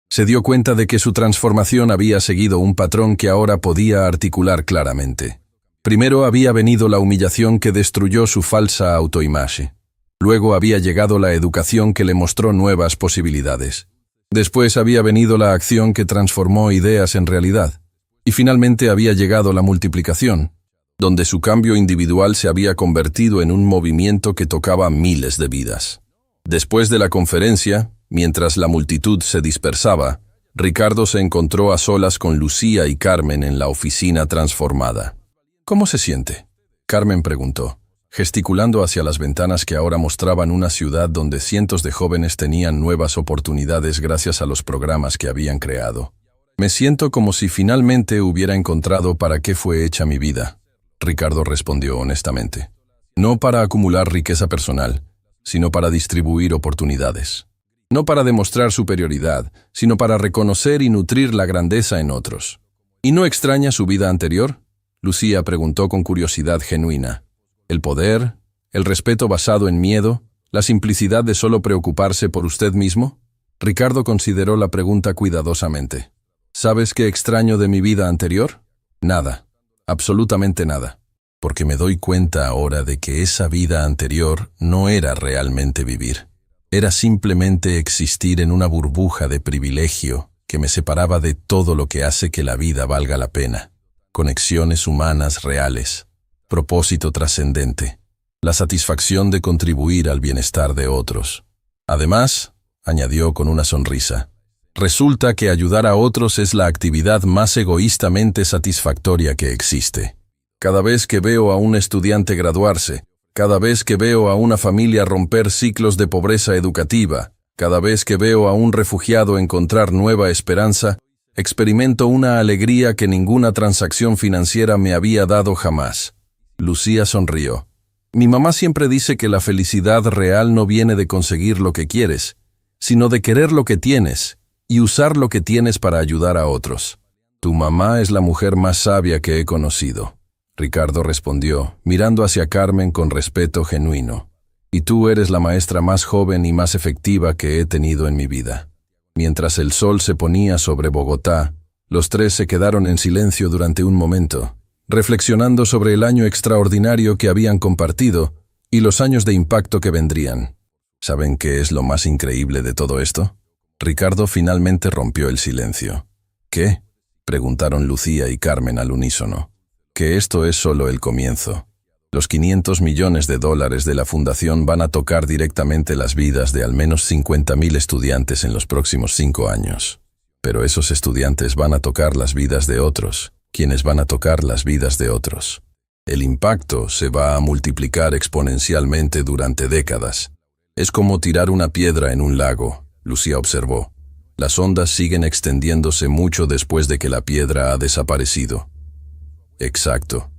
Se dio cuenta de que su transformación había seguido un patrón que ahora podía articular claramente. Primero había venido la humillación que destruyó su falsa autoimagen. Luego había llegado la educación que le mostró nuevas posibilidades. Después había venido la acción que transformó ideas en realidad. Y finalmente había llegado la multiplicación, donde su cambio individual se había convertido en un movimiento que tocaba miles de vidas. Después de la conferencia, mientras la multitud se dispersaba, Ricardo se encontró a solas con Lucía y Carmen en la oficina transformada. ¿Cómo se siente?, Carmen preguntó, gesticulando hacia las ventanas que ahora mostraban una ciudad donde cientos de jóvenes tenían nuevas oportunidades gracias a los programas que habían creado. Me siento como si finalmente hubiera encontrado para qué fue hecha mi vida, Ricardo respondió honestamente. No para acumular riqueza personal, sino para distribuir oportunidades. No para demostrar superioridad, sino para reconocer y nutrir la grandeza en otros. ¿Y no extraña su vida anterior?, Lucía preguntó con curiosidad genuina. El poder, el respeto basado en miedo, la simplicidad de solo preocuparse por usted mismo. Ricardo consideró la pregunta cuidadosamente. ¿Sabes qué extraño de mi vida anterior? Nada, absolutamente nada, porque me doy cuenta ahora de que esa vida anterior no era realmente vivir. Era simplemente existir en una burbuja de privilegio que me separaba de todo lo que hace que la vida valga la pena. Conexiones humanas reales, propósito trascendente, la satisfacción de contribuir al bienestar de otros. Además, añadió con una sonrisa, resulta que ayudar a otros es la actividad más egoístamente satisfactoria que existe. Cada vez que veo a un estudiante graduarse, cada vez que veo a una familia romper ciclos de pobreza educativa, cada vez que veo a un refugiado encontrar nueva esperanza, experimento una alegría que ninguna transacción financiera me había dado jamás. Lucía sonrió. Mi mamá siempre dice que la felicidad real no viene de conseguir lo que quieres, sino de querer lo que tienes y usar lo que tienes para ayudar a otros. Tu mamá es la mujer más sabia que he conocido, Ricardo respondió, mirando hacia Carmen con respeto genuino. Y tú eres la maestra más joven y más efectiva que he tenido en mi vida. Mientras el sol se ponía sobre Bogotá, los tres se quedaron en silencio durante un momento, reflexionando sobre el año extraordinario que habían compartido y los años de impacto que vendrían. ¿Saben qué es lo más increíble de todo esto? Ricardo finalmente rompió el silencio. ¿Qué?, preguntaron Lucía y Carmen al unísono. Que esto es solo el comienzo. Los $500 millones de la fundación van a tocar directamente las vidas de al menos 50,000 estudiantes en los próximos 5 años. Pero esos estudiantes van a tocar las vidas de otros, quienes van a tocar las vidas de otros. El impacto se va a multiplicar exponencialmente durante décadas. Es como tirar una piedra en un lago, Lucía observó. Las ondas siguen extendiéndose mucho después de que la piedra ha desaparecido. Exacto.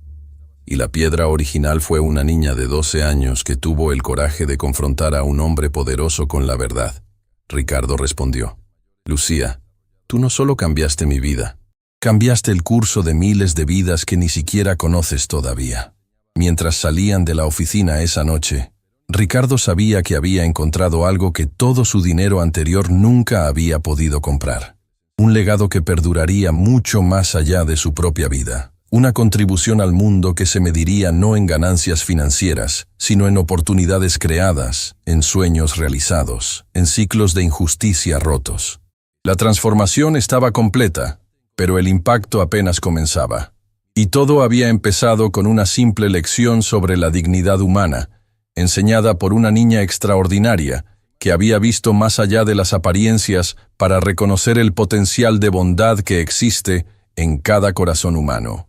Y la piedra original fue una niña de 12 años que tuvo el coraje de confrontar a un hombre poderoso con la verdad. Ricardo respondió. Lucía, tú no solo cambiaste mi vida, cambiaste el curso de miles de vidas que ni siquiera conoces todavía. Mientras salían de la oficina esa noche, Ricardo sabía que había encontrado algo que todo su dinero anterior nunca había podido comprar. Un legado que perduraría mucho más allá de su propia vida. Una contribución al mundo que se mediría no en ganancias financieras, sino en oportunidades creadas, en sueños realizados, en ciclos de injusticia rotos. La transformación estaba completa, pero el impacto apenas comenzaba. Y todo había empezado con una simple lección sobre la dignidad humana, enseñada por una niña extraordinaria que había visto más allá de las apariencias para reconocer el potencial de bondad que existe en cada corazón humano.